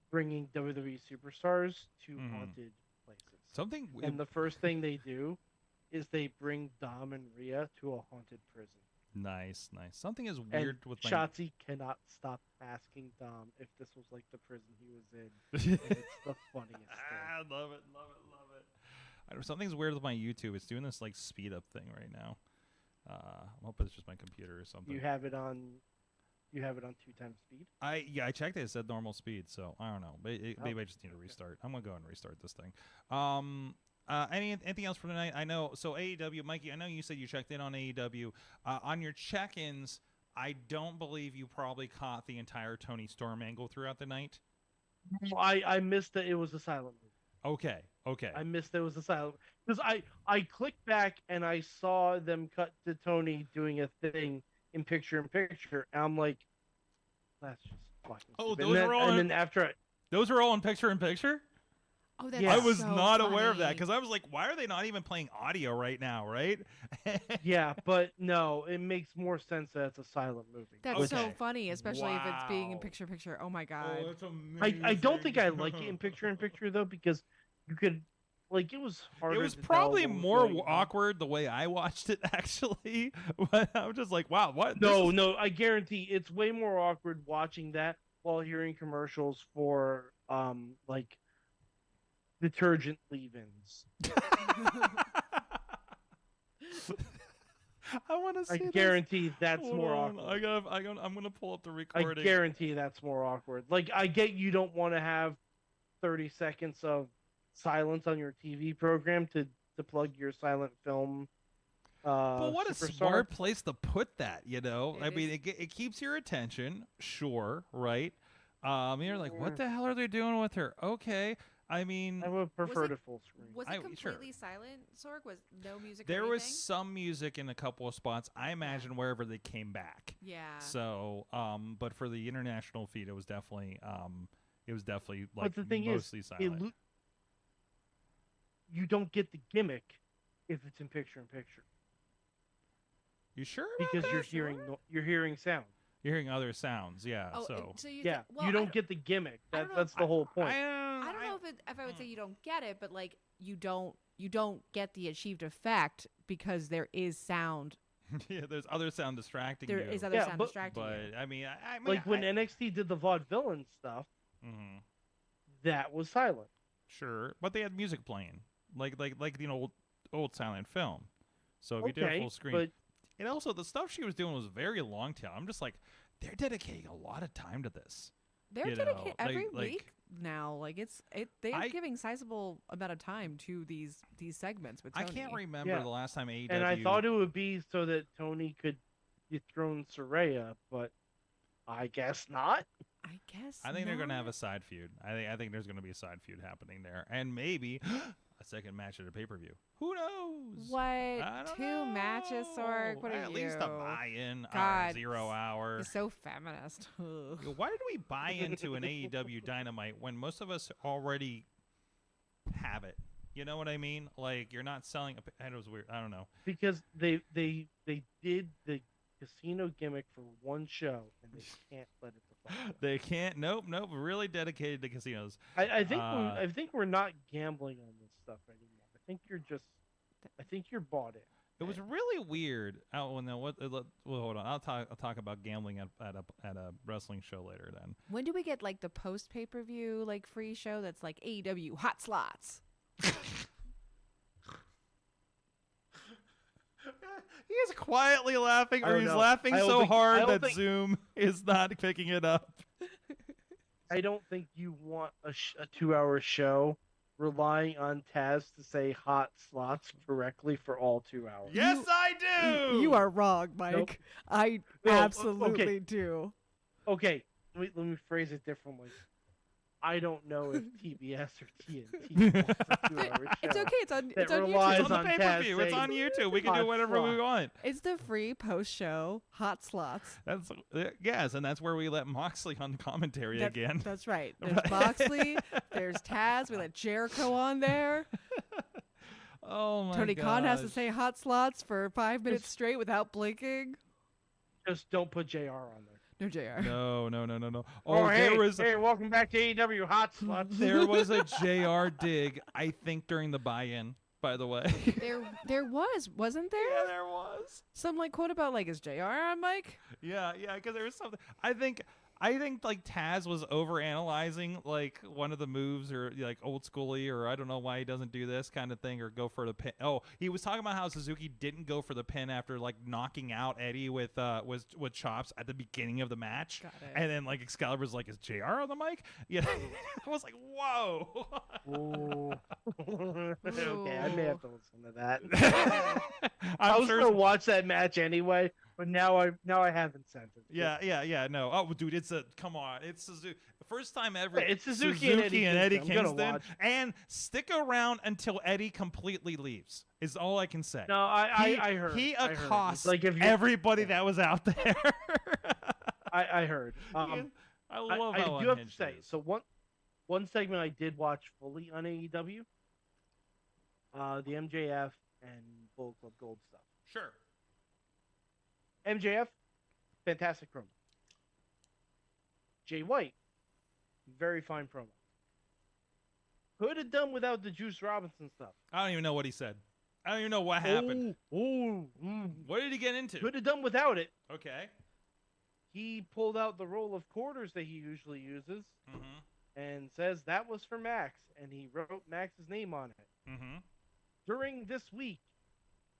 bringing WWE superstars to Mhm. haunted places. Something. And the first thing they do is they bring Dom and Rhea to a haunted prison. Nice. Something is And weird with my. Shotzi cannot stop asking Dom if this was like the prison he was in. And it's the funniest thing. I love it. Something's weird with my YouTube. It's doing this like speed up thing right now. I'm hoping it's just my computer or something. You have it on 2 times speed. I checked it. It said normal speed, so I don't know. Maybe I just need to restart. I'm gonna go and restart this thing. Anything else for tonight? I know. So AEW, Mikey. I know you said you checked in on AEW. On your check-ins, I don't believe you probably caught the entire Tony Storm angle throughout the night. I missed that it was a silent movie. Okay. I missed that it was a silent because I clicked back and I saw them cut to Tony doing a thing in picture, and I'm like, that's just fucking. Oh, stupid. those and are all And in- then after Those are all in picture. Oh, that's Yeah. I was so not aware of that funny. because I was like, why are they not even playing audio right now? Right? yeah, but no, it makes more sense that it's a silent movie. That's so Okay. funny, especially if it's being in Wow. picture. Oh my god. that's amazing. I don't think I like it in picture though because you could like it was harder. It was to tell probably what was more going on. awkward the way I watched it, actually. But I'm just like, wow, what? No, I guarantee it's way more awkward watching that while hearing commercials for like detergent leave-ins. I want to I see this. guarantee that's Hold more on. awkward. I'm gonna pull up the I recording. guarantee that's more awkward. Like I get you don't want to have 30 seconds of silence on your TV program to plug your silent film. But what a superstar. smart place to put that, you know? It I mean, is. it keeps your attention, sure, right? You're like, what the hell are they doing with her? Okay. I mean, I would prefer it- to full screen. Was I- it sure. completely silent, Sorg? Was no music? there or was anything? some music in a couple of spots. I imagine wherever they came back. Yeah. So, but for the international feed, it was definitely like But the thing is, mostly silent. you don't get the gimmick if it's in picture-in-picture You sure? about because that? you're hearing sound. You're hearing other sounds. Yeah. Oh, so you Yeah, think, well, you don't get the gimmick. I don't know That's if- the whole point. I don't know if I would say you don't get it, but like you don't get the achieved effect because there is sound. Yeah, there's other sound distracting There you. is other Yeah, sound but- distracting but you. I mean, I mean, Like when NXT did the vaudevillain stuff, Mhm. that was silent. Sure, but they had music playing, like old silent film. So if you did a Okay, full screen, but and also the stuff she was doing was very long tail. I'm just like, they're dedicating a lot of time to this. They're you know, dedicated every like- week now. Like they're I- giving sizable amount of time to these segments with I Tony. can't remember Yeah. the last time AEW. and I thought it would be so that Tony could dethrone Saraya, but I guess not. I guess. I think they're gonna have a not. side feud. I think there's gonna be a side feud happening there, and maybe a second match at a pay per view. Who knows? What? I don't 2 matches, Sorg? What are At you? least a buy-in, God, 0 hour. He's so feminist. Ugh. Why did we buy into an AEW Dynamite when most of us already have it? You know what I mean? Like you're not selling. It was weird. I don't know. Because they did the casino gimmick for one show and they can't let it default. They can't. Nope. Really dedicated to casinos. I think we're not gambling on this stuff anymore. I think you're bought in. It was really weird. Oh well, no. Well, hold on. I'll talk about gambling at a wrestling show later. Then When do we get like the post pay-per-view like free show that's like AEW hot slots? he is quietly laughing, I or don't he's know. laughing I don't so think- I hard don't that think- Zoom is not picking it up. I don't think you want a 2-hour show relying on Taz to say hot slots correctly for all 2 hours. Yes, I do. You are wrong, Mike. Nope. I No, absolutely okay. do. Okay, let me phrase it differently. I don't know if TBS or TNT wants a 2-hour show. It's okay. It's on. that It's on relies It's YouTube. on on the pay-per-view. Taz It's on saying, YouTube. We can do "Hot whatever we slot." want. It's the free post show hot slots. That's yes, and that's where we let Moxley on the commentary That- again. That's right. There's Moxley. There's Taz. We let Jericho on there. Oh my Tony Khan has to gosh. say hot slots for 5 minutes straight without blinking. Just don't put JR on there. No, JR. No. Oh, hey, there was welcome back to AEW Hot Slots. there was a JR dig, I think, during the buy-in. By the way. There wasn't there? Yeah, there was. Some like quote about like is JR on Mike? Yeah, because there was something. I think like Taz was overanalyzing like one of the moves or like old schooly or I don't know why he doesn't do this kind of thing or go for the pin. Oh, he was talking about how Suzuki didn't go for the pin after like knocking out Eddie with chops at the beginning of the match. Got it. And then like Excalibur's like, is JR on the mic? Yeah. I was like, whoa. Ooh. Okay, I may have to listen to that. I I'm was sure. gonna watch that match anyway, but now I have incentive. Yeah. No. Oh, dude, come on. It's Suzuki. The first time ever. Yeah, it's Suzuki and Eddie Kingston. I'm gonna Kingston. watch. And stick around until Eddie completely leaves. Is all I can say. No, I heard. He I heard. It's accosts like if you, everybody that was out there. I heard. I love I how do have to unhinged say, it is. so one segment I did watch fully on AEW, the MJF and Bullet Club Gold stuff. Sure. MJF, fantastic promo. Jay White, very fine promo. Could have done without the Juice Robinson stuff. I don't even know what he said. I don't even know what happened. What did he get into? Could have done without it. Okay. He pulled out the roll of quarters that he usually uses Mm-hmm. and says that was for Max, and he wrote Max's name on it. Mm-hmm. During this week,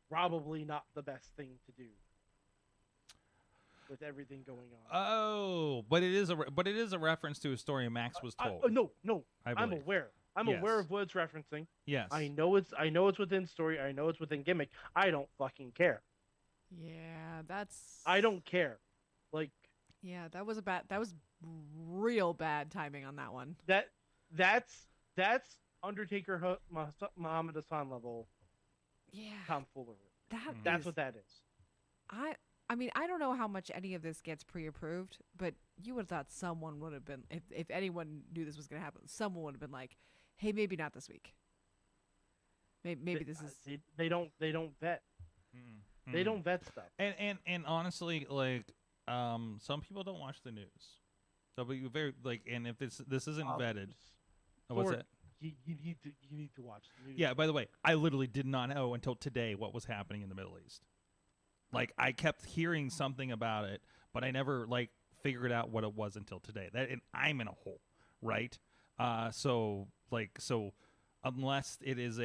probably not the best thing to do with everything going on. Oh, but it is a reference to a story Max was told. No, I I'm believe. aware. I'm Yes. aware of what it's referencing. Yes. I know it's within story. I know it's within gimmick. I don't fucking care. Yeah, that's. I don't care. Like Yeah, that was real bad timing on that one. that's Undertaker Muhammad Hassan level Yeah, tomfoolery. that That's is- what that is. I mean, I don't know how much any of this gets pre-approved, but you would have thought someone would have been, if anyone knew this was going to happen, someone would have been like, hey, maybe not this week. Maybe this is. They don't vet. They don't vet stuff. And honestly, like, some people don't watch the news. So be very like, and if this isn't vetted, what's Or that? You need to watch the news. Yeah. By the way, I literally did not know until today what was happening in the Middle East. Like, I kept hearing something about it, but I never like figured out what it was until today. And I'm in a hole, right? So unless it is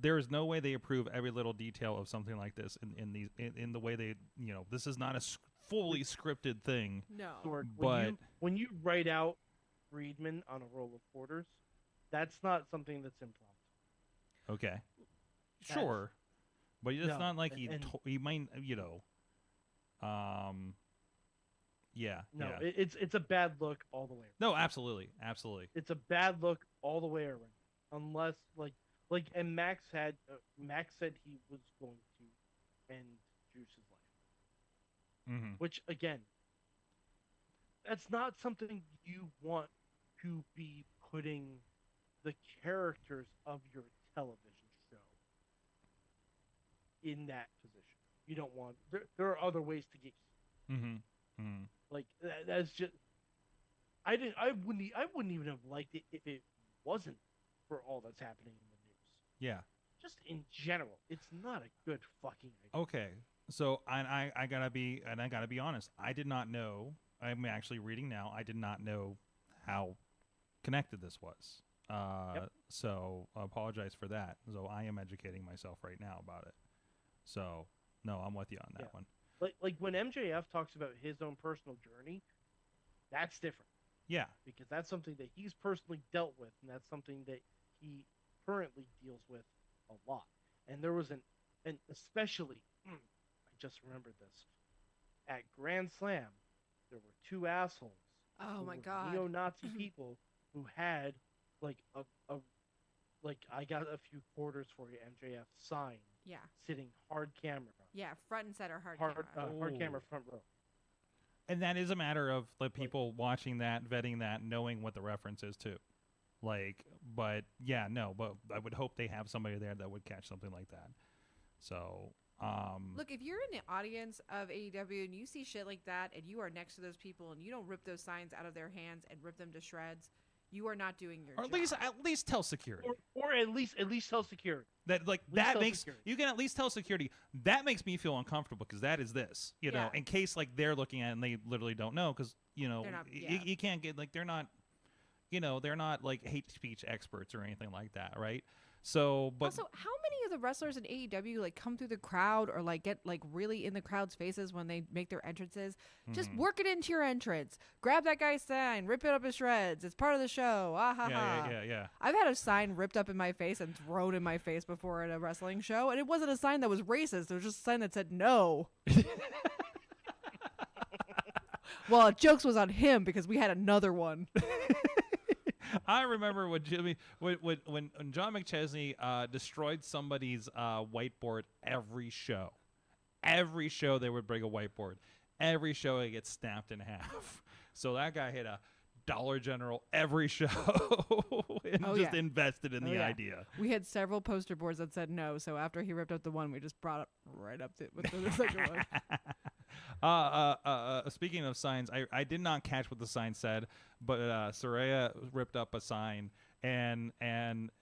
there is no way they approve every little detail of something like this in the way they, this is not a fully scripted thing. No. Sorg, But when you write out Friedman on a roll of quarters, that's not something that's impromptu. okay, That's- sure, but it's No, not like and- he might, yeah, No, yeah. it's a bad look all the way around. No, absolutely. It's a bad look all the way around. Unless and Max said he was going to end Juice's life. Mm-hmm. Which again, that's not something you want to be putting the characters of your television show in that position. You don't want. There are other ways to get. Mm-hmm. Mm-hmm. Like that's just. I wouldn't even have liked it if it wasn't for all that's happening in the news. Yeah. Just in general, it's not a good fucking idea. Okay. So I gotta be honest. I did not know. I'm actually reading now. I did not know how connected this was. Yep. So I apologize for that. So I am educating myself right now about it. So no, I'm with you on that Yeah. one. Like when MJF talks about his own personal journey, that's different Yeah. because that's something that he's personally dealt with, and that's something that he currently deals with a lot. And there was and especially, I just remembered this, at Grand Slam, there were two assholes. Oh who my were God. neo-Nazi people who had like a I got a few quarters for you, MJF sign Yeah. sitting hard camera, Yeah. Front and center hard hard camera. hard camera Oh. front row. And that is a matter of the people watching that, vetting that, knowing what the reference is too. Like, but yeah, no, but I would hope they have somebody there that would catch something like that. So, Look, if you're in the audience of AEW and you see shit like that and you are next to those people and you don't rip those signs out of their hands and rip them to shreds, you are not doing your or job. at least tell security. Or at least tell security. That least that tell makes security. you can at least tell security. That makes me feel uncomfortable because that is this, know, Yeah. in case like they're looking at it and they literally don't know because They're not- yeah. you can't get like they're not, they're not like hate speech experts or anything like that, right? So, but Also, how many of the wrestlers in AEW like come through the crowd or like get like really in the crowd's faces when they make their entrances? Just Mhm. work it into your entrance. Grab that guy's sign, rip it up in shreds. It's part of the show. Ah ha ha. yeah. I've had a sign ripped up in my face and thrown in my face before at a wrestling show, and it wasn't a sign that was racist. It was just a sign that said no. Well, jokes was on him because we had another one. I remember when John McChesney destroyed somebody's whiteboard every show. Every show they would bring a whiteboard. Every show it gets snapped in half. So that guy hit a Dollar General every show and Oh, just yeah. invested in Oh, the yeah. idea. We had several poster boards that said no, so after he ripped up the one, we just brought it right up to with the second one. Speaking of signs, I did not catch what the sign said, but Saraya ripped up a sign, and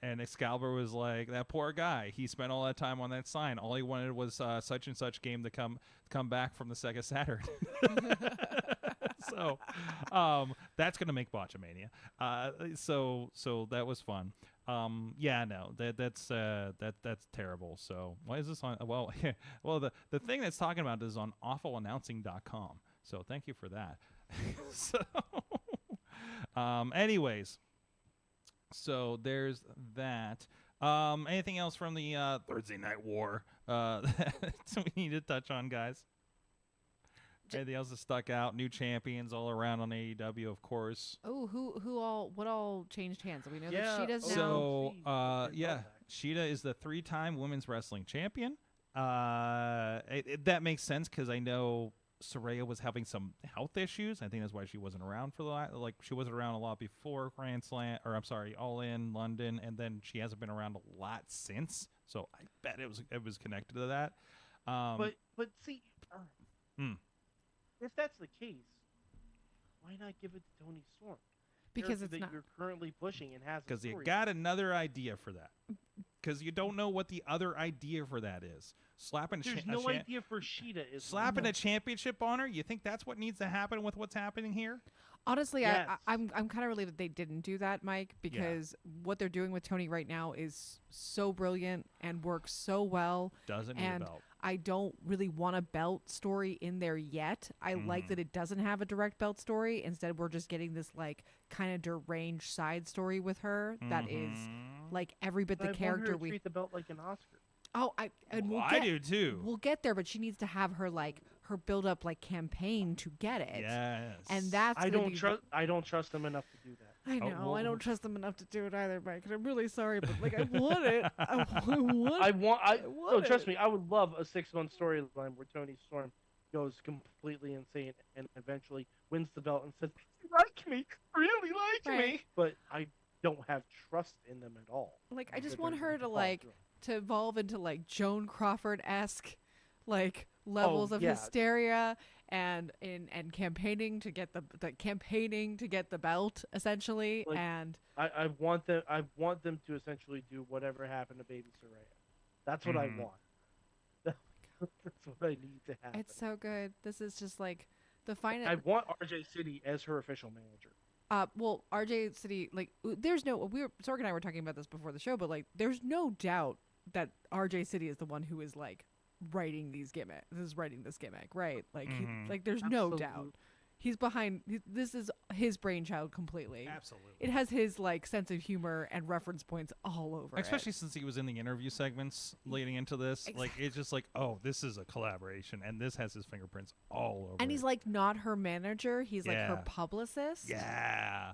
Excalibur was like, that poor guy. He spent all that time on that sign. All he wanted was such and such game to come back from the Sega Saturn. So that's gonna make Botchamania. So that was fun. Yeah, no, that's terrible. So why is this on? Well, the thing that's talking about is on awfulannouncing.com. So thank you for that. So, anyways, so there's that. Anything else from the Thursday Night War that we need to touch on, guys? Anything else that stuck out? New champions all around on AEW, of course. Oh, what all changed hands? We know Yeah, that Sheeta's now. So, Sheeta. yeah, Sheeta is the 3-time women's wrestling champion. That makes sense because I know Saraya was having some health issues. I think that's why she wasn't around for she wasn't around a lot before Grand Slam, or I'm sorry, All In London, and then she hasn't been around a lot since. So I bet it was connected to that. But see, if that's the case, why not give it to Tony Storm? Because it's that not. you're currently pushing and has. Because you got another idea for that. Because you don't know what the other idea for that is. Slapping There's no idea for Sheeta is slapping a championship on her. You think that's what needs to happen with what's happening here? Honestly, Yes. I'm kind of relieved that they didn't do that, Mike, because what they're doing with Tony right now is so brilliant and works so well. Doesn't need and a belt. I don't really want a belt story in there yet. I like that it doesn't have a direct belt story. Instead, we're just getting this like kind of deranged side story with her that is like every bit the I character want her to treat the belt like an Oscar. Oh, I do too. We'll get there, but she needs to have her her build up campaign to get it. Yes. And that's I don't trust them enough to do that. I know. I don't trust them enough to do it either, Mike. And I'm really sorry, but I want it. No, trust me. I would love a 6-month storyline where Tony Storm goes completely insane and eventually wins the belt and says, "You like me, really like me." But I don't have trust in them at all. I just That want they're her going to follow through. to evolve into Joan Crawford-esque levels of yeah. hysteria and campaigning to get the belt essentially. And I want them to essentially do whatever happened to Baby Saraya. That's what I want. That's what I need to happen. it's so good. This is just the final. I want RJ City as her official manager. Well, RJ City, there's no. Sorg and I were talking about this before the show, but there's no doubt that RJ City is the one who is writing this gimmick, right? There's no doubt. He's behind. This is his brainchild completely. Absolutely. It has his sense of humor and reference points all over Especially since he was in the interview segments leading into this. It's just oh, this is a collaboration, and this has his fingerprints all over And it. he's not her manager. He's her publicist. Yeah.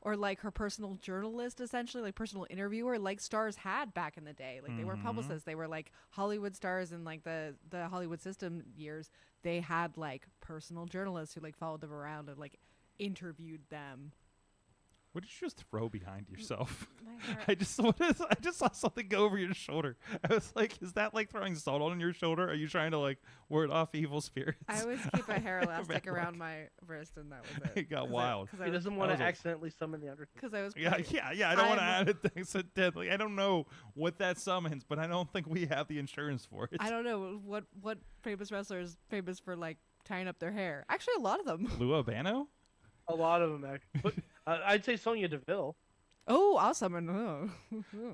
Or her personal journalist, essentially, personal interviewer, stars had back in the day. They were publicists. They were Hollywood stars in the Hollywood system years. They had personal journalists who followed them around and interviewed them. What did you just throw behind yourself? My heart. I just saw something go over your shoulder. I was is that throwing salt on your shoulder? Are you trying to ward off evil spirits? I always keep a hair elastic around my wrist, and that was it. It got wild. He doesn't want to accidentally summon the Undertaker. Because I was. Yeah. I don't want to add it accidentally. I don't know what that summons, but I don't think we have the insurance for it. I don't know what famous wrestler is famous for tying up their hair. Actually, a lot of them. Lou Albano? A lot of them, but I'd say Sonya Deville. Oh, I'll summon.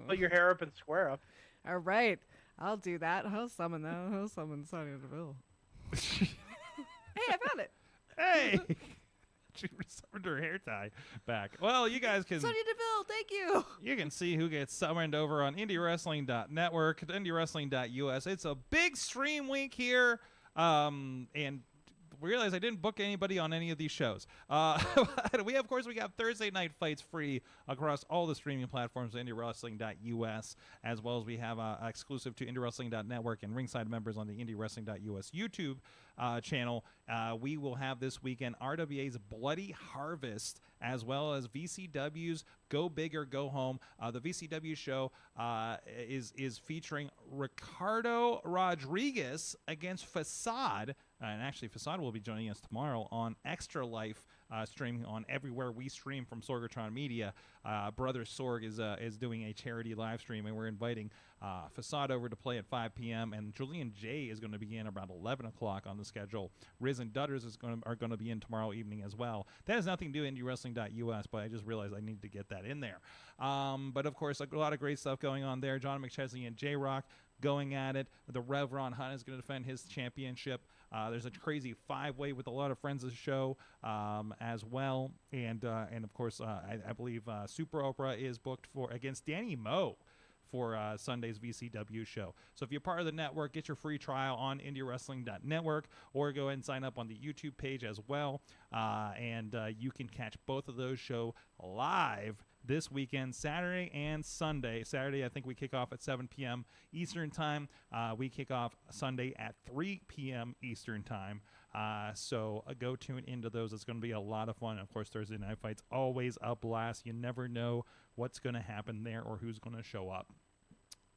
Put your hair up and square up. All right, I'll do that. I'll summon that. I'll summon Sonya Deville. Hey, I found it. Hey! She summoned her hair tie back. Well, you guys can... Sonya Deville, thank you. You can see who gets summoned over on IndieWrestling.network, IndieWrestling.us. It's a big stream week here, and realize I didn't book anybody on any of these shows. We got Thursday night fights free across all the streaming platforms, IndieWrestling.us, as well as we have exclusive to IndieWrestling.network and ringside members on the IndieWrestling.us YouTube channel. We will have this weekend RWA's Bloody Harvest, as well as VCW's Go Big or Go Home. The VCW show is featuring Ricardo Rodriguez against Facade. And actually, Facade will be joining us tomorrow on Extra Life, streaming on everywhere we stream from Sorgatron Media. Brother Sorg is doing a charity live stream, and we're inviting Facade over to play at 5 p.m. And Julian J is going to begin around 11 o'clock on the schedule. Riz and Dutters are going to be in tomorrow evening as well. That has nothing to do with IndieWrestling.us, but I just realized I need to get that in there. But of course, a lot of great stuff going on there. John McChesney and J-Rock going at it. The Rev Ron Hunt is going to defend his championship. There's a crazy 5-way with a lot of friends of the show as well. And of course, I believe Super Oprah is booked against Danny Moe for Sunday's VCW show. So if you're part of the network, get your free trial on IndieWrestling.network, or go ahead and sign up on the YouTube page as well. And you can catch both of those shows live this weekend, Saturday and Sunday. Saturday, I think we kick off at 7 p.m. Eastern Time. We kick off Sunday at 3 p.m. Eastern Time. So go tune into those. It's going to be a lot of fun. Of course, Thursday Night Fight's always a blast. You never know what's going to happen there or who's going to show up.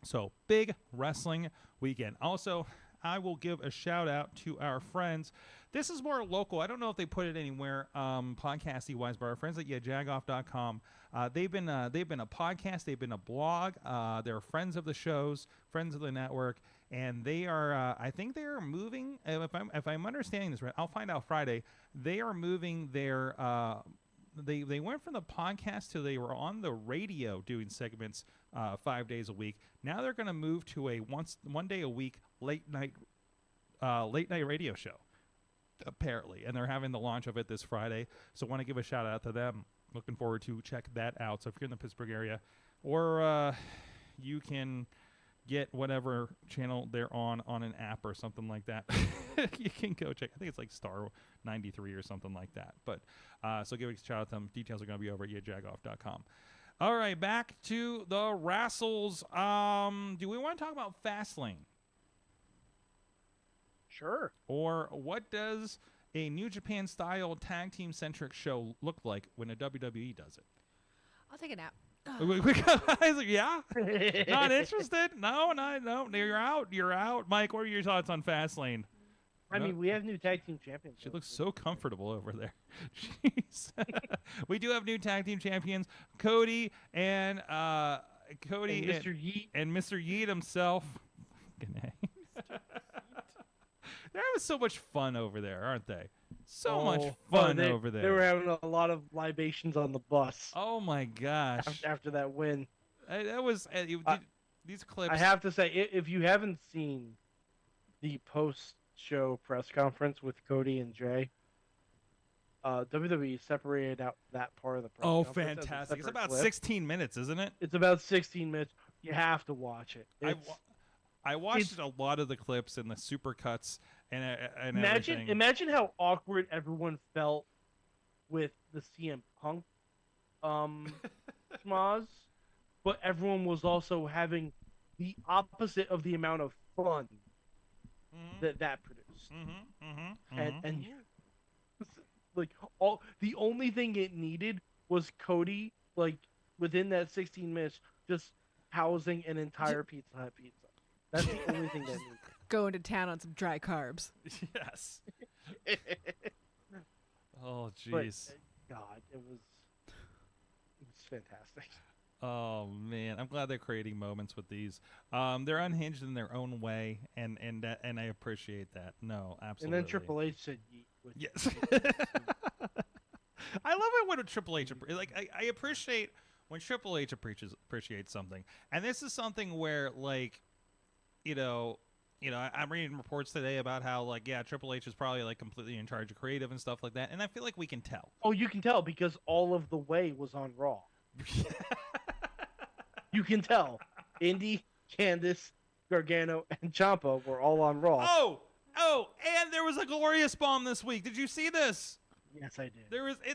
So big wrestling weekend. Also, I will give a shout out to our friends. This is more local. I don't know if they put it anywhere podcasty wise, but our friends at jagoff.com. They've been a podcast. They've been a blog. They're friends of the shows, friends of the network, and they are. I think they are moving. If I'm understanding this right, I'll find out Friday. They are moving their. They went from the podcast to they were on the radio doing segments 5 days a week. Now they're going to move to a one day a week late night radio show, apparently, and they're having the launch of it this Friday. So I want to give a shout out to them. Looking forward to check that out. So if you're in the Pittsburgh area, or you can get whatever channel they're on an app or something like that, you can go check. I think it's like Star 93 or something like that. But so give a shout out to them. Details are going to be over at jagoff.com. All right, back to the Wrestles. Do we want to talk about Fastlane? Sure. Or what does a New Japan style tag team centric show look like when a WWE does it? I'll take a nap. Yeah? Not interested? No. You're out. Mike, what are your thoughts on Fastlane? I mean, we have new tag team champions. She looks so comfortable over there. Jeez. We do have new tag team champions, Cody and Mr. Yeet. And Mr. Yeet himself. They're having so much fun over there, aren't they? So much fun over there. They were having a lot of libations on the bus. Oh my gosh! After that win, that was these clips. I have to say, if you haven't seen the post-show press conference with Cody and Jay, WWE separated out that part of the press Oh, conference. fantastic! It's about 16 minutes, isn't it? It's about 16 minutes. You have to watch it. I watched a lot of the clips and the super cuts and everything. Imagine how awkward everyone felt with the CM Punk schmoz, but everyone was also having the opposite of the amount of fun that produced. And like the only thing it needed was Cody, like within that 16 minutes, just housing an entire Pizza Hut pizza. That's the only thing that needs. Going to town on some dry carbs. Yes. Oh, jeez. God, it was fantastic. Oh man, I'm glad they're creating moments with these. They're unhinged in their own way, and I appreciate that. No, absolutely. And then Triple H said, "Yeet." Yes. I love it when Triple H I appreciate when Triple H appreciates something, and this is something where I'm reading reports today about how Triple H is probably completely in charge of creative and stuff like that, and I feel like we can tell. Oh, you can tell because all of the way was on Raw. You can tell. Indy, Candice, Gargano, and Ciampa were all on Raw. Oh, and there was a Glorious Bomb this week. Did you see this? Yes, I did.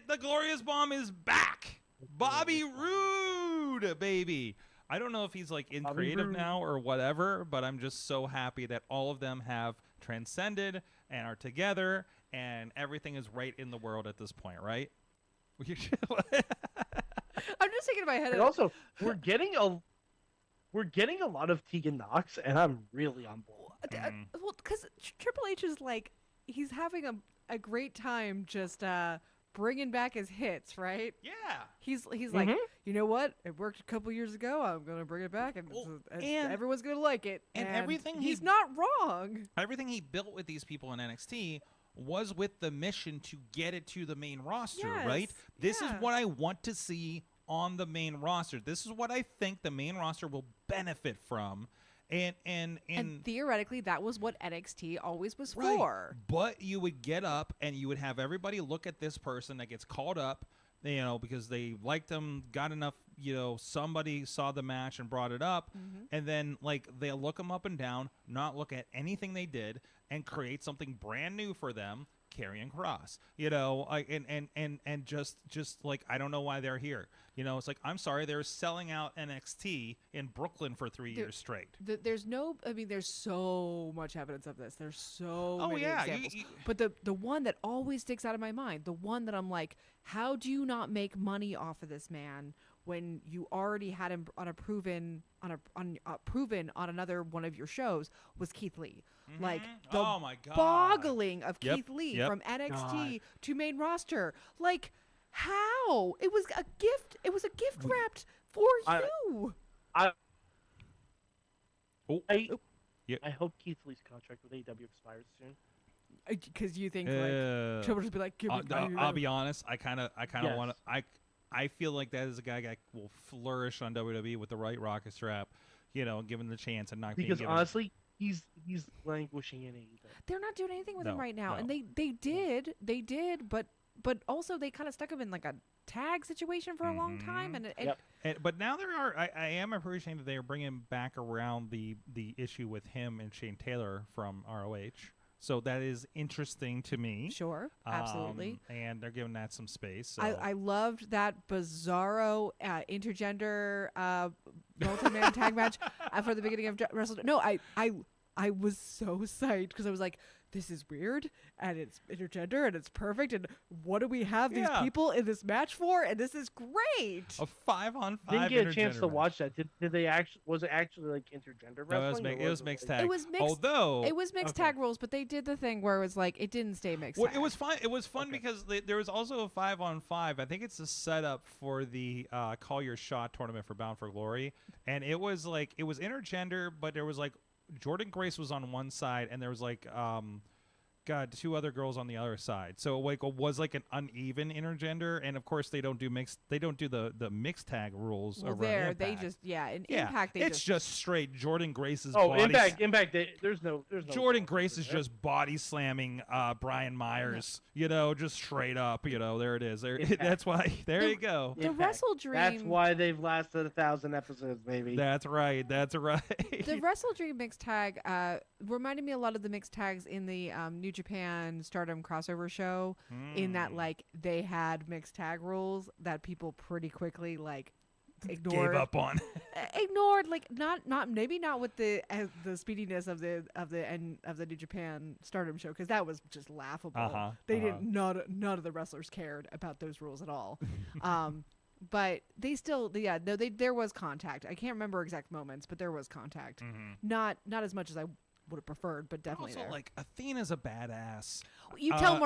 The Glorious Bomb is back. Bobby Roode, baby. I don't know if he's in Bobby creative Roode. now or whatever, but I'm just so happy that all of them have transcended and are together, and everything is right in the world at this point, right? I'm just thinking in my head. And also, we're getting a lot of Tegan Knox, and I'm really on board. Well, because Triple H is he's having a great time just bringing back his hits, right? Yeah. He's like, you know what? It worked a couple years ago. I'm gonna bring it back, and everyone's gonna like it. And everything he's not wrong. Everything he built with these people in NXT was with the mission to get it to the main roster, right? This is what I want to see on the main roster. This is what I think the main roster will benefit from. And theoretically, that was what NXT always was right. for. But you would get up and you would have everybody look at this person that gets called up, because they liked them, got enough, somebody saw the match and brought it up, and then they'll look them up and down, not look at anything they did, and create something brand new for them, Karrion Kross, you know, and just like I don't know why they're here. You know, it's like I'm sorry, they're selling out NXT in Brooklyn for 3 years straight. There's no, I mean, there's so much evidence of this. There's so many yeah, examples. But the one that always sticks out of my mind, the one that I'm like, how do you not make money off of this man when you already had him on a proven on another one of your shows, was Keith Lee. Like the oh my God. boggling of Keith Lee Yep. from NXT to main roster. Like how? It was a gift. It was a gift wrapped for you. I Yep. I hope Keith Lee's contract with AEW expires soon. Because you think like Triple H will be like, give me I'll be honest. I kind of Yes. want to. I feel like that is a guy that will flourish on WWE with the right rocket strap, you know, given the chance and not Because being given. honestly, he's languishing in AEW. they're not doing anything with him No, right now, no. and they did, but also they kind of stuck him in like a tag situation for a long time, and Yep. But now there are. I am appreciating that they are bringing back around the issue with him and Shane Taylor from ROH. So that is interesting to me. sure, absolutely. And they're giving that some space. So. I loved that bizarro intergender multi-man tag match for the beginning of Wrestle. No, I was so psyched because I was like, this is weird and it's intergender and it's perfect, and what do we have these people in this match for? And this is great. A 5-on-5. Didn't get a chance intergender to match. watch that. Did they actually? Was it actually like intergender No, wrestling? it was mixed tag. It was mixed. Although It was mixed tag rules, but they did the thing where it was like it didn't stay mixed. Well, tag. it was fun. It was fun because there was also a 5-on-5. I think it's a setup for the Call Your Shot tournament for Bound for Glory, and it was like it was intergender, but there was like Jordan Grace was on one side, and there was like two other girls on the other side. So like it was like an uneven intergender, and of course they don't do the mixed tag rules. Well, around there Impact. they just Impact. They it's just straight Jordan Grace's. Oh, body Impact. There's no. Jordan Grace is just body slamming Brian Myers, you know, just straight up, you know. There it is. There, that's why. There you go. The Wrestle Dream. That's why they've lasted 1,000 episodes, baby. That's right. That's right. The Wrestle Dream mixed tag reminded me a lot of the mixed tags in the New Japan Stardom crossover show. In that, like, they had mixed tag rules that people pretty quickly like ignored. Gave up on. Ignored, like not maybe not with the speediness of the New Japan Stardom show, because that was just laughable. They didn't. None of the wrestlers cared about those rules at all. But they still, there was contact. I can't remember exact moments, but there was contact. Not as much as I would have preferred, but definitely Also, there. like Athena's a badass. You tell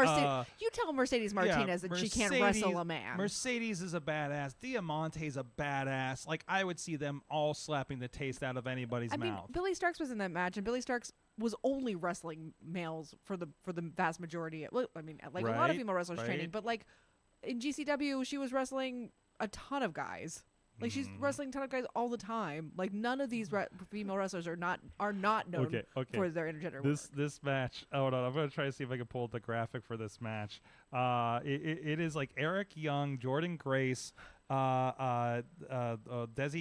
Mercedes Martinez that she can't wrestle a man. Mercedes is a badass. Diamante's a badass. Like I would see them all slapping the taste out of anybody's I mean, mouth. Billy Starks was in that match, and Billy Starks was only wrestling males for the vast majority. A lot of female wrestlers training, but like in GCW, she was wrestling a ton of guys. Like she's wrestling a ton of guys all the time. Like none of these female wrestlers are not known for their intergender work. This match. Hold on, I'm gonna try to see if I can pull up the graphic for this match. It is like Eric Young, Jordan Grace, Desi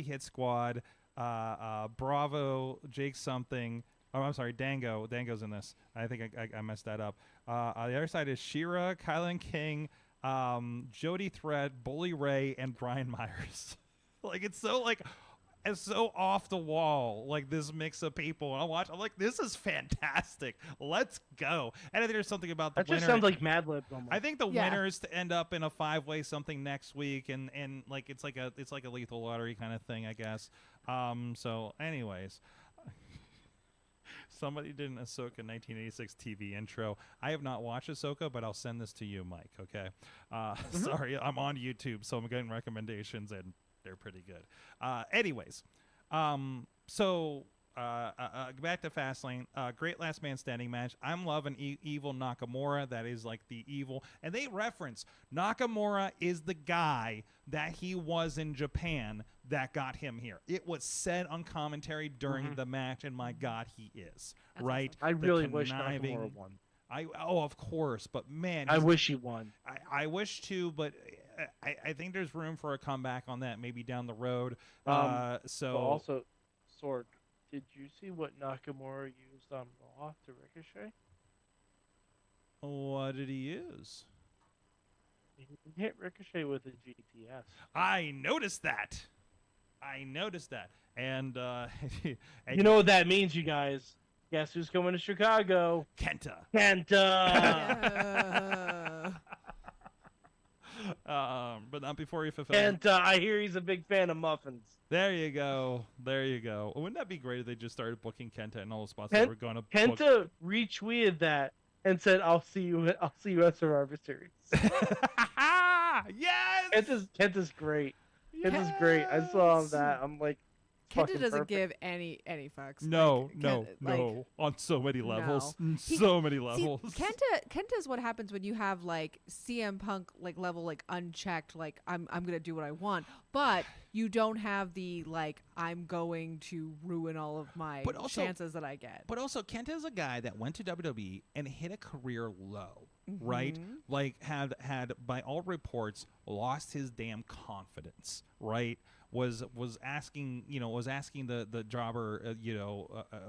Hit Squad, Bravo, Jake something. Oh, I'm sorry, Dango. Dango's in this. I think I messed that up. The other side is Shira, Kylan King, Jody Thread, Bully Ray, and Brian Myers. Like it's so off the wall, like this mix of people. And I'm like, this is fantastic. Let's go. And I think there's something about the That winner. just sounds like Mad Libs almost. I think the winner is to end up in a 5-way something next week, and like it's like a lethal lottery kind of thing, I guess. So anyways. Somebody did an Ahsoka 1986 TV intro. I have not watched Ahsoka, but I'll send this to you, Mike, okay? Sorry, I'm on YouTube, so I'm getting recommendations, and they're pretty good. Anyways, so back to Fastlane. Great last man standing match. I'm loving Evil Nakamura. That is like the evil. And they reference Nakamura is the guy that he was in Japan that got him here. It was said on commentary during the match, and my God, he is. That's right? I The really wish conniving- Nakamura won. of course, but man, I wish he won. I wish too, but I think there's room for a comeback on that, maybe down the road. But So also, Sorg, did you see what Nakamura used on Raw to Ricochet? What did he use? He hit Ricochet with a GTS. I noticed that. And, and You know what that means, you guys? Guess who's coming to Chicago? Kenta. But not before he fulfilled. Kenta, I hear he's a big fan of muffins. There you go. Wouldn't that be great if they just started booking Kenta in all the spots that were going to book? Kenta retweeted that and said, "I'll see you at Survivor Series." Yes. Kenta's great. Kenta's great. I saw that. I'm like, Kenta doesn't perfect. give any fucks. No, like, on so many levels. no. So many levels. See, Kenta's what happens when you have like CM Punk like level like unchecked, like I'm gonna do what I want, but you don't have the like I'm going to ruin all of my chances that I get. But also, Kenta is a guy that went to WWE and hit a career low, right? Like had by all reports lost his damn confidence, right? Was asking the jobber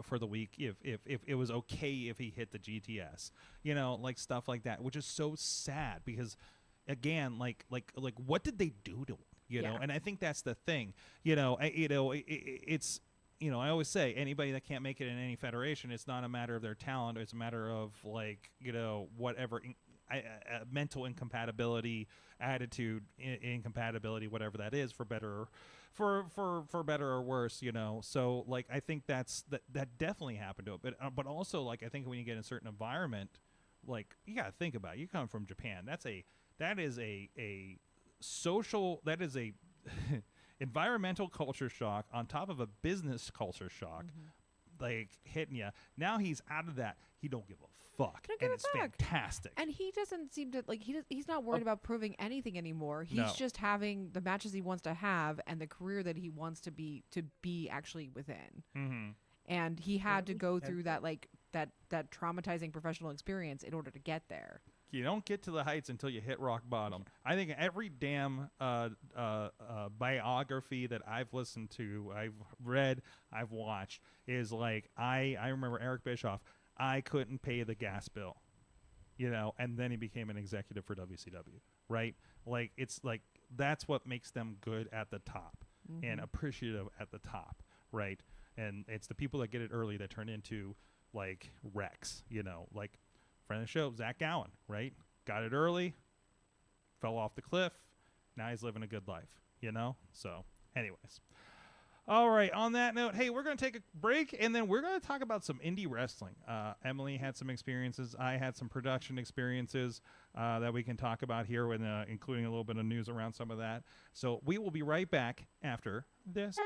for the week if it was okay if he hit the GTS, like stuff like that, which is so sad because again like what did they do to him, you know? And I think that's the thing, it's I always say anybody that can't make it in any federation, it's not a matter of their talent, it's a matter of like whatever mental incompatibility, attitude incompatibility, whatever that is, for better or worse, so like I think that definitely happened to it, but also like I think when you get in a certain environment, like you gotta think about it. You come from Japan, that is a social, that is a environmental culture shock on top of a business culture shock, like hitting you. Now he's out of that, he don't give a fuck, and it's fantastic. And he doesn't seem to like he's not worried about proving anything anymore. He's just having the matches he wants to have and the career that he wants to be actually within. And he had to go through that like that traumatizing professional experience in order to get there. You don't get to the heights until you hit rock bottom. I think every damn biography that I've listened to, I've read, I've watched is like I remember Eric Bischoff. I couldn't pay the gas bill, and then he became an executive for WCW, right? Like, it's like, that's what makes them good at the top and appreciative at the top, right? And it's the people that get it early that turn into, like, wrecks, like friend of the show, Zach Gowen, right? Got it early, fell off the cliff, now he's living a good life, So, anyways. All right, on that note, hey, we're going to take a break, and then we're going to talk about some indie wrestling. Emily had some experiences. I had some production experiences that we can talk about here, with, including a little bit of news around some of that. So we will be right back after this.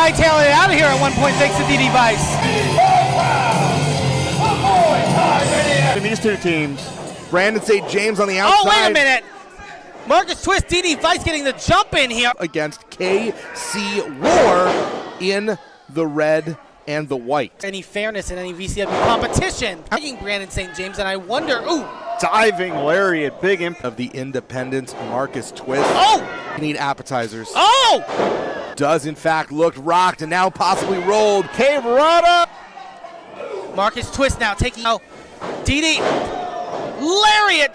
Hightail it out of here at 1.6 to DD Vice. These two teams, Brandon St. James on the outside. Oh, wait a minute. Marcus Twist, DD Vice getting the jump in here. Against KC War in the red and the white. Any fairness in any VCW competition. Taking Brandon St. James, and I wonder, Diving lariat, big imp of the Independence, Marcus Twist. Oh! You need appetizers. Oh! Does in fact look rocked and now possibly rolled. Cave Rada. Marcus Twist now taking DD lariat.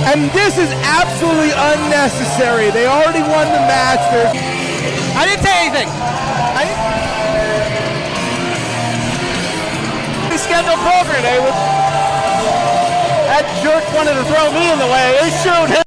And this is absolutely unnecessary. They already won the match. I didn't say anything. Scheduled program, That jerk wanted to throw me in the way. They showed him.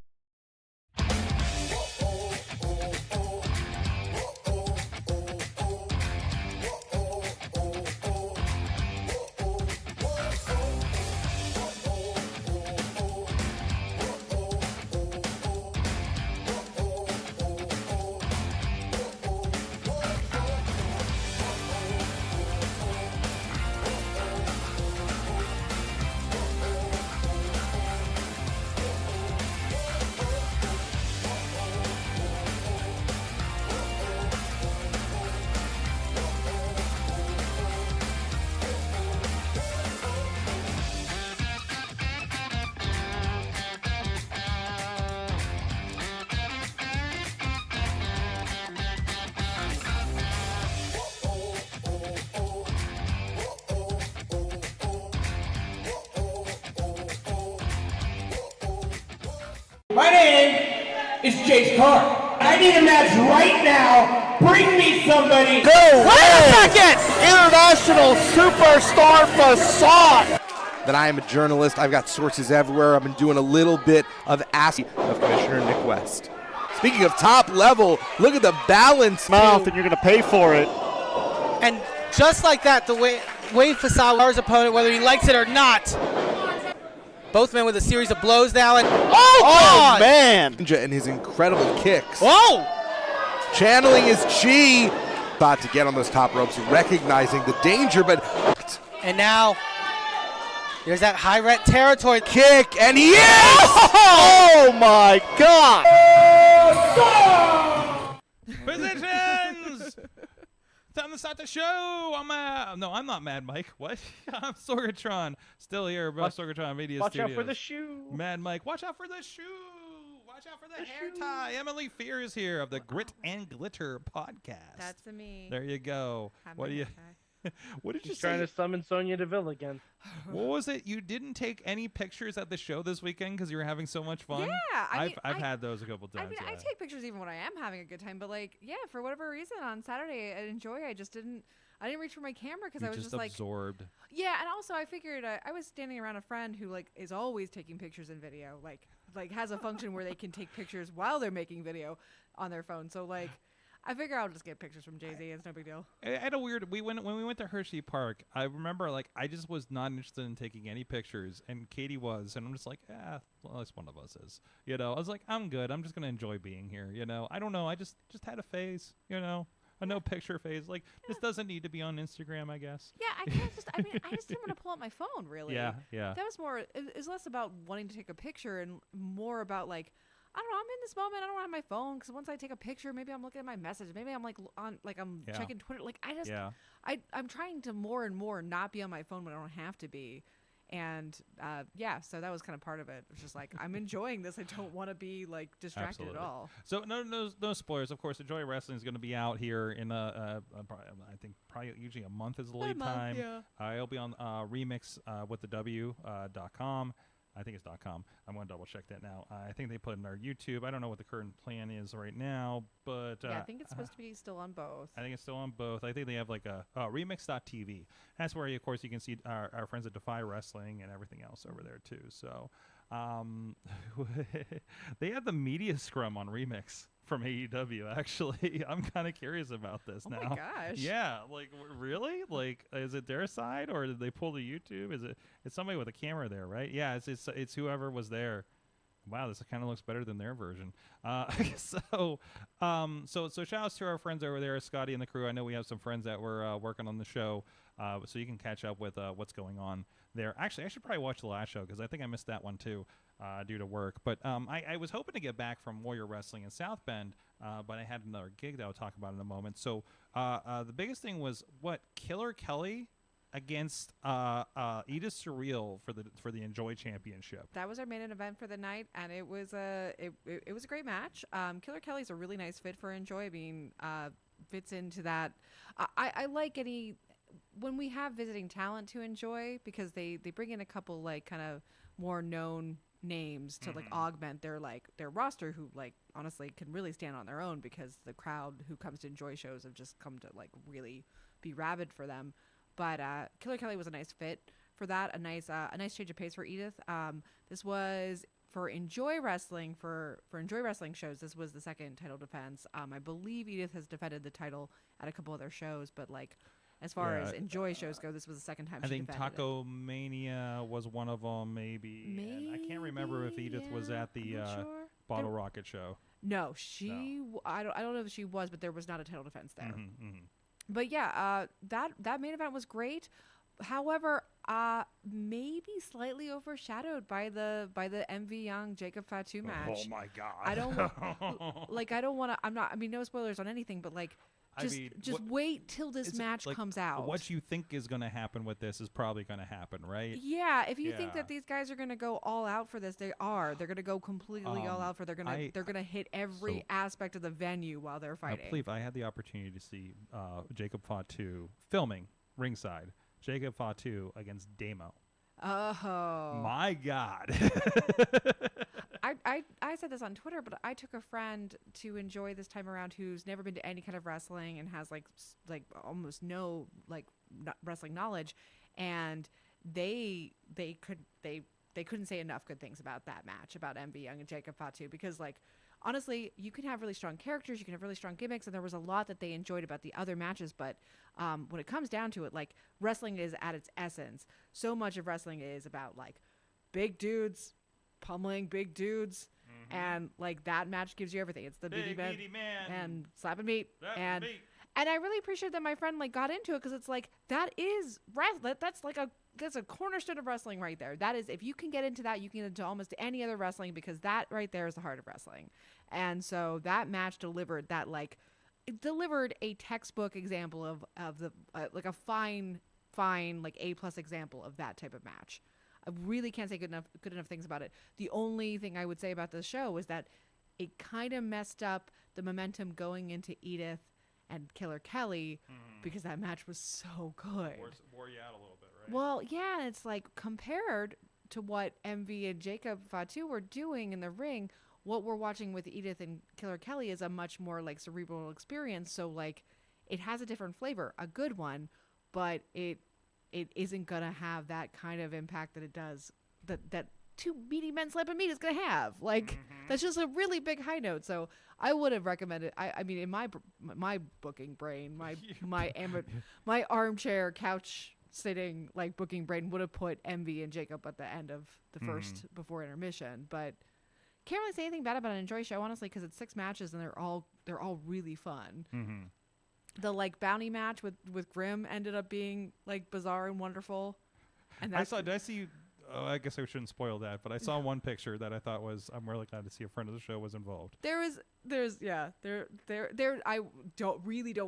My name is Jace Carr. I need a match right now. Bring me somebody. Go Wait a second! International superstar facade. That I am a journalist. I've got sources everywhere. I've been doing a little bit of asking of Commissioner Nick West. Speaking of top level, look at the balance. Mouth, and you're going to pay for it. And just like that, the way Facade his opponent, whether he likes it or not. Both men with a series of blows now, and God! Man! And his incredible kicks. Whoa! Channeling his chi. About to get on those top ropes, recognizing the danger, but... And now, there's that high rent territory. Kick, and he is! Oh my God! Positions! Time to start the show. I'm not Mad Mike. What? I'm Sorgatron. Still here about Sorgatron Media Watch Studios. out for the shoe. Mad Mike. Watch out for the shoe. Watch out for the hair tie. Emily Fear is here of the Grit and Glitter podcast. That's me. There you go. What do you? What did you He's say? trying to summon Sonya Deville again. What was it? You didn't take any pictures at the show this weekend because you were having so much fun? Yeah, I've had those a couple times. I mean, I take pictures even when I am having a good time, but like, yeah, for whatever reason on Saturday at Enjoy, I didn't reach for my camera because I was just like absorbed. Yeah, and also I figured I was standing around a friend who like is always taking pictures in video, like has a function where they can take pictures while they're making video on their phone. So like, I figure I'll just get pictures from Jay-Z. It's no big deal. I had a weird. When we went to Hershey Park, I remember like I just was not interested in taking any pictures, and Katie was, and I'm just like, well, at least one of us is. You know, I was like, I'm good. I'm just gonna enjoy being here. You know, I don't know. I just had a phase. You know, a no picture phase. Like this doesn't need to be on Instagram, I guess. Yeah, I can't just. I mean, I just didn't want to pull out my phone. Really. Yeah. That was more. It's less about wanting to take a picture and more about like. I don't know. I'm in this moment. I don't have my phone because once I take a picture, maybe I'm looking at my message. Maybe I'm like I'm checking Twitter. Like I just, I'm trying to more and more not be on my phone when I don't have to be. And so that was kind of part of it. It was just like I'm enjoying this. I don't want to be like distracted at all. So no spoilers. Of course, Enjoy Wrestling is going to be out here in I think probably usually a month is the lead time. It'll be on Remix with the W.com. I think it's .com. I'm going to double check that now. I think they put it in our YouTube. I don't know what the current plan is right now, but I think it's supposed to be still on both. I think it's still on both. I think they have like a remix.tv. That's where, of course, you can see our friends at Defy Wrestling and everything else over there too. So they had the media scrum on Remix from AEW. Actually, I'm kind of curious about this now. Oh my gosh! Yeah, like really? Like, is it their side or did they pull the YouTube? It's somebody with a camera there, right? Yeah, it's whoever was there. Wow, this kind of looks better than their version. So shout outs to our friends over there, Scotty and the crew. I know we have some friends that were working on the show, so you can catch up with what's going on there. Actually, I should probably watch the last show because I think I missed that one too due to work. But I was hoping to get back from Warrior Wrestling in South Bend, but I had another gig that I'll talk about in a moment. So the biggest thing was Killer Kelly against Ida Surreal for the Enjoy Championship. That was our main event for the night, and it was a great match. Killer Kelly's a really nice fit for Enjoy. I mean, fits into that. I like when we have visiting talent to Enjoy because they bring in a couple like kind of more known names to like augment their roster who like honestly can really stand on their own because the crowd who comes to Enjoy shows have just come to like really be rabid for them. But Killer Kelly was a nice fit for that, a nice change of pace for Edith. This was for Enjoy Wrestling for Enjoy Wrestling shows. This was the second title defense. I believe Edith has defended the title at a couple other shows, but like as far as Enjoy shows go, this was the second time. I think Taco Mania was one of them, maybe. And I can't remember if Edith was at the Bottle Rocket show. No, I don't know if she was, but there was not a title defense there. But yeah, that main event was great. However, maybe slightly overshadowed by the MV Young Jacob Fatu match. Oh my God! I don't want to. I mean, no spoilers on anything, but like, just wait till this match comes out. What you think is going to happen with this is probably going to happen, right? Yeah, if you think that these guys are going to go all out for this, they are. They're going to go completely all out for. They're going to hit every aspect of the venue while they're fighting. I believe I had the opportunity to see Jacob Fatu filming ringside. Jacob Fatu against Damo. Oh my God! I said this on Twitter, but I took a friend to enjoy this time around who's never been to any kind of wrestling and has like almost no wrestling knowledge, and they couldn't say enough good things about that match, about MV Young and Jacob Fatu, because like honestly, you can have really strong characters, you can have really strong gimmicks, and there was a lot that they enjoyed about the other matches. But when it comes down to it, like wrestling is at its essence. So much of wrestling is about like big dudes pummeling big dudes, and like that match gives you everything. It's the Big meaty man and slapping meat and I really appreciate that my friend like got into it, because it's like that's a cornerstone of wrestling right there. That is, if you can get into that, you can get into almost any other wrestling, because that right there is the heart of wrestling. And so that match delivered that, like, it delivered a textbook example of the like a fine like A+ example of that type of match. I really can't say good enough things about it. The only thing I would say about this show was that it kind of messed up the momentum going into Edith and Killer Kelly, because that match was so good. Wore you out a little bit, right? Well, yeah, it's like compared to what MV and Jacob Fatu were doing in the ring, what we're watching with Edith and Killer Kelly is a much more like cerebral experience. So like it has a different flavor, a good one, but it isn't gonna have that kind of impact that it does that two meaty men slapping meat is gonna have. Like that's just a really big high note. So I would have recommended. I mean, in my booking brain, my armchair couch sitting like booking brain would have put Envy and Jacob at the end of the first before intermission. But can't really say anything bad about an Enjoy show, honestly, because it's 6 matches and they're all really fun. The like bounty match with Grimm ended up being like bizarre and wonderful. And did I see? Oh, I guess I shouldn't spoil that, but I saw one picture that I thought was. I'm really glad to see a friend of the show was involved. I don't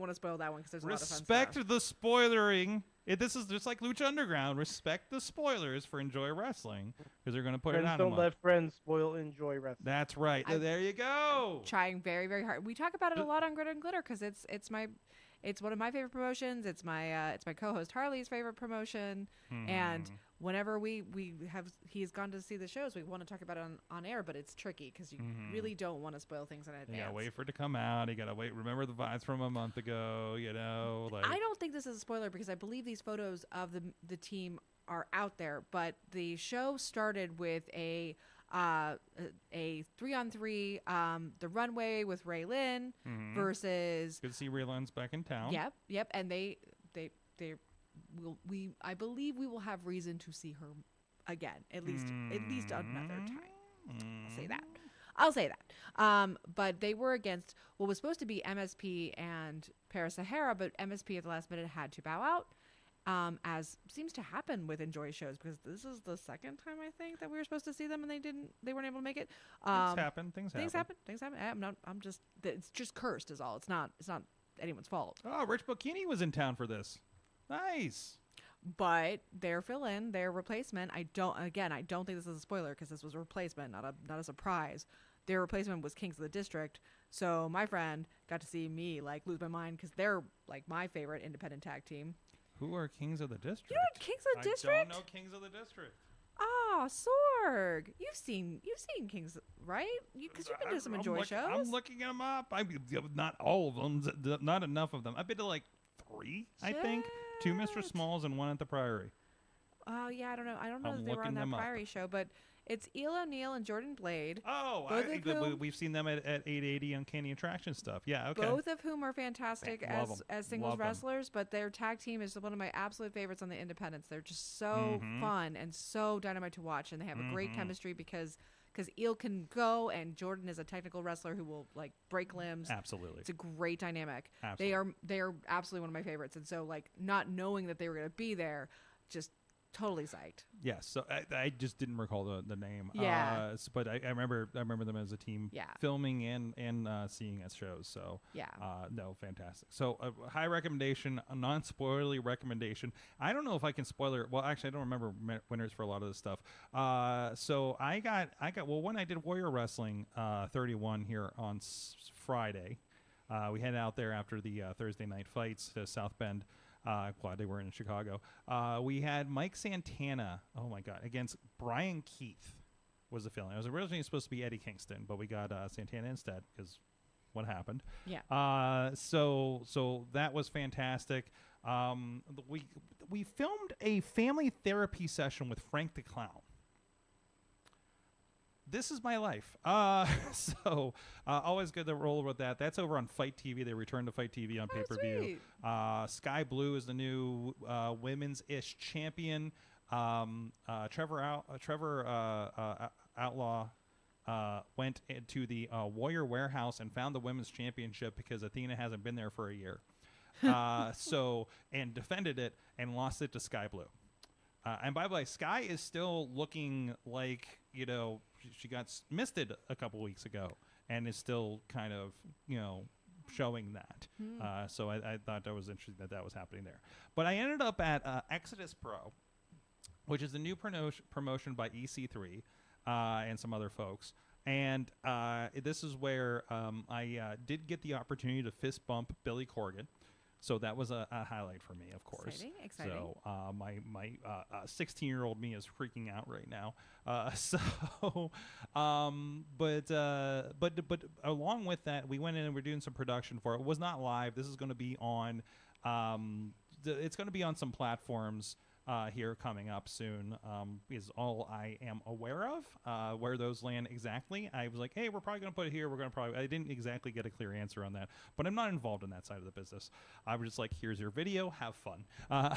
want to spoil that one because there's a lot of fun Respect stuff. the spoilering. This is just like Lucha Underground. Respect the spoilers for Enjoy Wrestling, because they're going to put Friends it on. don't let friends spoil Enjoy Wrestling. That's right. There you go. Trying very, very hard. We talk about it a lot on Grit and Glitter because it's one of my favorite promotions. It's my co-host Harley's favorite promotion, and whenever he's gone to see the shows, we want to talk about it on air, but it's tricky because you really don't want to spoil things in advance. Yeah, wait for it to come out. You gotta wait. Remember the vibes from a month ago. You know, like I don't think this is a spoiler because I believe these photos of the team are out there. But the show started with a 3-on-3 the runway with Ray Lynn versus. Good to see Ray Lynn's back in town. Yep, and they I believe we will have reason to see her again, at least another time. I'll say that. But they were against what was supposed to be MSP and Paris Sahara, but MSP at the last minute had to bow out, as seems to happen with Enjoy shows, because this is the second time I think that we were supposed to see them and they weren't able to make it. Things happen. Things happen. It's just cursed is all. It's not anyone's fault. Oh, Rich Bocchini was in town for this. Nice. But their fill-in, their replacement, I don't think this is a spoiler because this was a replacement, not a surprise. Their replacement was Kings of the District. So my friend got to see me like lose my mind because they're like my favorite independent tag team. Who are Kings of the District? You know Kings of the District? I don't know Kings of the District. Oh, Sorg. You've seen Kings, right? Because you've been to some Enjoy shows. I'm looking them up. Not all of them, not enough of them. I've been to like 3, I think. 2 Mr. Smalls and 1 at the Priory. Oh yeah, I don't know if they were on that Priory show, but it's Eel O'Neill and Jordan Blade. Oh, we've seen them at 880 Uncanny Attraction stuff. Yeah, okay. Both of whom are fantastic as singles Love wrestlers, but their tag team is one of my absolute favorites on the independents. They're just so fun and so dynamite to watch, and they have a great chemistry because Eel can go and Jordan is a technical wrestler who will like break limbs. Absolutely. It's a great dynamic. Absolutely. They are absolutely one of my favorites, and so like not knowing that they were going to be there, just totally psyched. Yes, so I just didn't recall the name. Yeah. But I remember them as a team filming and seeing at shows. So yeah. No, fantastic. So a high recommendation, a non-spoilerly recommendation. I don't know if I can spoiler. Well, actually, I don't remember winners for a lot of this stuff. So I got when I did Warrior Wrestling 31 here on Friday. We headed out there after the Thursday night fights to South Bend. Glad they were in Chicago. We had Mike Santana, oh my God, against Brian Keith was the feeling. It was originally supposed to be Eddie Kingston, but we got Santana instead because what happened. Yeah. So that was fantastic. We filmed a family therapy session with Frank the Clown. This is my life. Always good to roll with that. That's over on Fight TV. They returned to Fight TV on pay-per-view. Sky Blue is the new women's-ish champion. Trevor Outlaw went into the Warrior Warehouse and found the women's championship because Athena hasn't been there for a year. And defended it and lost it to Sky Blue. And by the way, Sky is still looking like, she got misted a couple weeks ago and is still kind of, showing that. So I thought that was interesting that was happening there. But I ended up at Exodus Pro, which is a new promotion by EC3 and some other folks. And this is where I did get the opportunity to fist bump Billy Corgan. So that was a highlight for me, of course. Exciting. So my 16-year-old me is freaking out right now. But along with that, we went in and we're doing some production for it. It was not live. This is going to be on. It's going to be on some platforms here coming up soon. Is all I am aware of. Where those land exactly, I was like, hey, we're probably going to put it here. I didn't exactly get a clear answer on that, but I'm not involved in that side of the business. I was just like, here's your video, have fun. But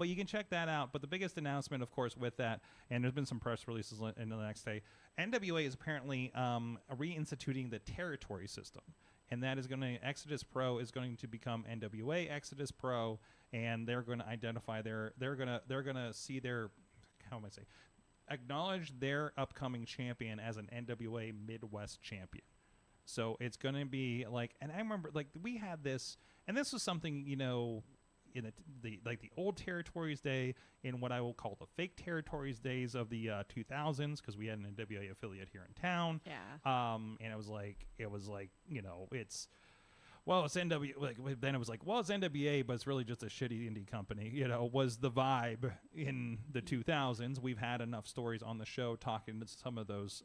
you can check that out. But the biggest announcement, of course, with that, and there's been some press releases in the next day, NWA is apparently reinstituting the territory system. And that is Exodus Pro is going to become NWA Exodus Pro, and they're going to identify they're going to see their, acknowledge their upcoming champion as an NWA Midwest champion. So it's going to be and I remember we had this, and this was something in the old territories day, in what I will call the fake territories days of the 2000s, because we had an NWA affiliate here in town. Yeah. And it was it's NWA. Then it was it's NWA, but it's really just a shitty indie company. Was the vibe in the 2000s. We've had enough stories on the show talking to some of those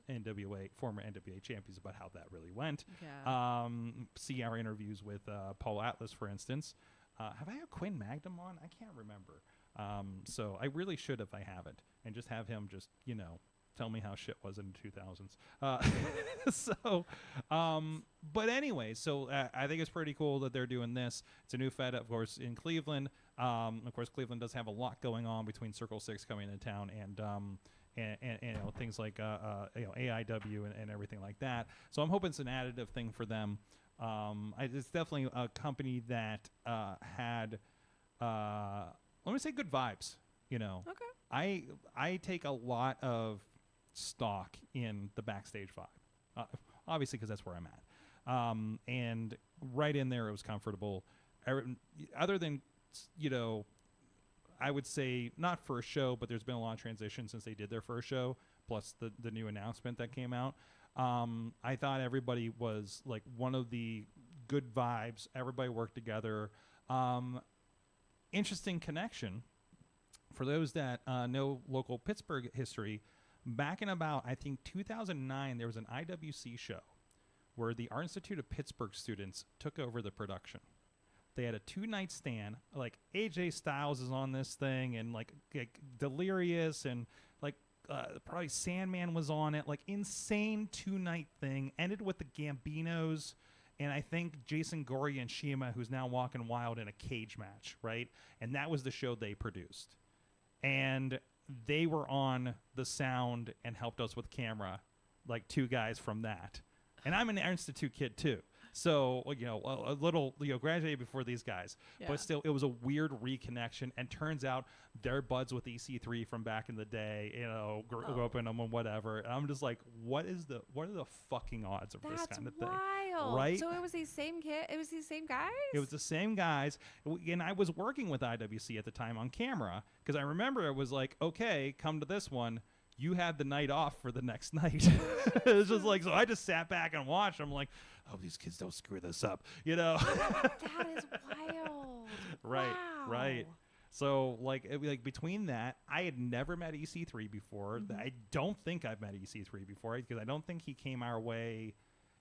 former NWA champions about how that really went. Yeah. See our interviews with Paul Atlas, for instance. Have I had Quinn Magnum on? I can't remember. So I really should if I haven't, and just have him just tell me how shit was in the 2000s. But anyway, so I think it's pretty cool that they're doing this. It's a new Fed, of course, in Cleveland. Of course, Cleveland does have a lot going on between Circle 6 coming into town and things like AEW and everything like that. So I'm hoping it's an additive thing for them. It's definitely a company that had, let me say, good vibes. Okay. I take a lot of stock in the backstage vibe, obviously because that's where I'm at. And right in there, it was comfortable. Other than, I would say not first show, but there's been a lot of transition since they did their first show, plus the new announcement that came out. I thought everybody was one of the good vibes. Everybody worked together. Interesting connection. For those that know local Pittsburgh history, back in about, I think, 2009, there was an IWC show where the Art Institute of Pittsburgh students took over the production. They had a 2-night stand. AJ Styles is on this thing, and Delirious, and probably Sandman was on it. Insane 2-night thing. Ended with the Gambinos, and I think Jason Gory and Shima, who's now walking wild, in a cage match, right? And that was the show they produced. And they were on the sound and helped us with camera, 2 guys from that. And I'm an Institute kid too. So, a little, graduated before these guys. Yeah. But still, it was a weird reconnection. And turns out they're buds with EC3 from back in the day, grew up in them and whatever. And I'm just like, what are the fucking odds of this kind of thing? Wild. Right? So it was these same it was these same guys? It was the same guys. And I was working with IWC at the time on camera, because I remember it was okay, come to this one. You had the night off for the next night. It was just so I just sat back and watched. I'm like, oh, these kids don't screw this up, That is wild. Right, wow. right. So like between that, I had never met EC3 before. I don't think I've met EC3 before because I don't think he came our way.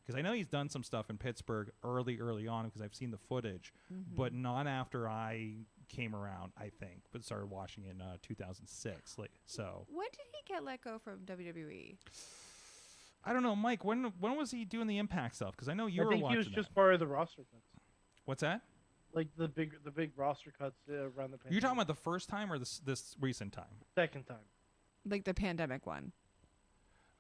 Because I know he's done some stuff in Pittsburgh early on because I've seen the footage, but not after I came around, I think, but started watching in 2006. So When did he get let go from WWE? I don't know, Mike. When was he doing the Impact stuff? Because I know you I were think watching he was just that. part of the roster cuts. What's that? Like the big roster cuts around the pandemic. You're talking about the first time or this recent time? Second time. Like the pandemic one.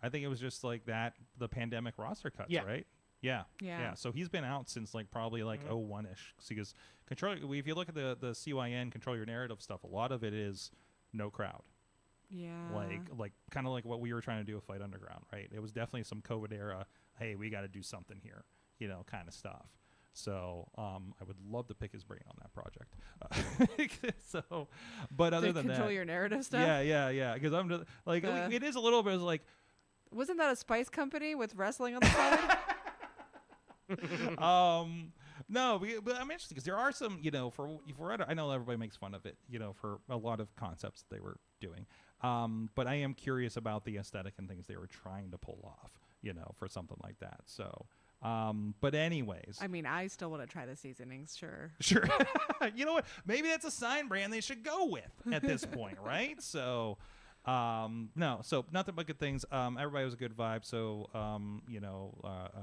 I think it was just like that, the pandemic roster cuts, Yeah. right? Yeah. Yeah. So he's been out since like probably like 01-ish. Because if you look at the CYN Control Your Narrative stuff, a lot of it is no crowd. Yeah. Like kind of like what we were trying to do with Fight Underground, right? It was definitely some COVID era, hey, we got to do something here, kind of stuff. So I would love to pick his brain on that project. But other than Control that, Your Narrative stuff. yeah. Because I'm just like, it is a little bit like. Wasn't that a spice company with wrestling on the side? No, but I'm interested because there are some, I know everybody makes fun of it, for a lot of concepts that they were doing. But I am curious about the aesthetic and things they were trying to pull off, for something like that. So, but anyways. I mean, I still want to try the seasonings, sure. Sure. You know what? Maybe that's a sign brand they should go with at this point, right? So, no, so nothing but good things. Everybody was a good vibe. So,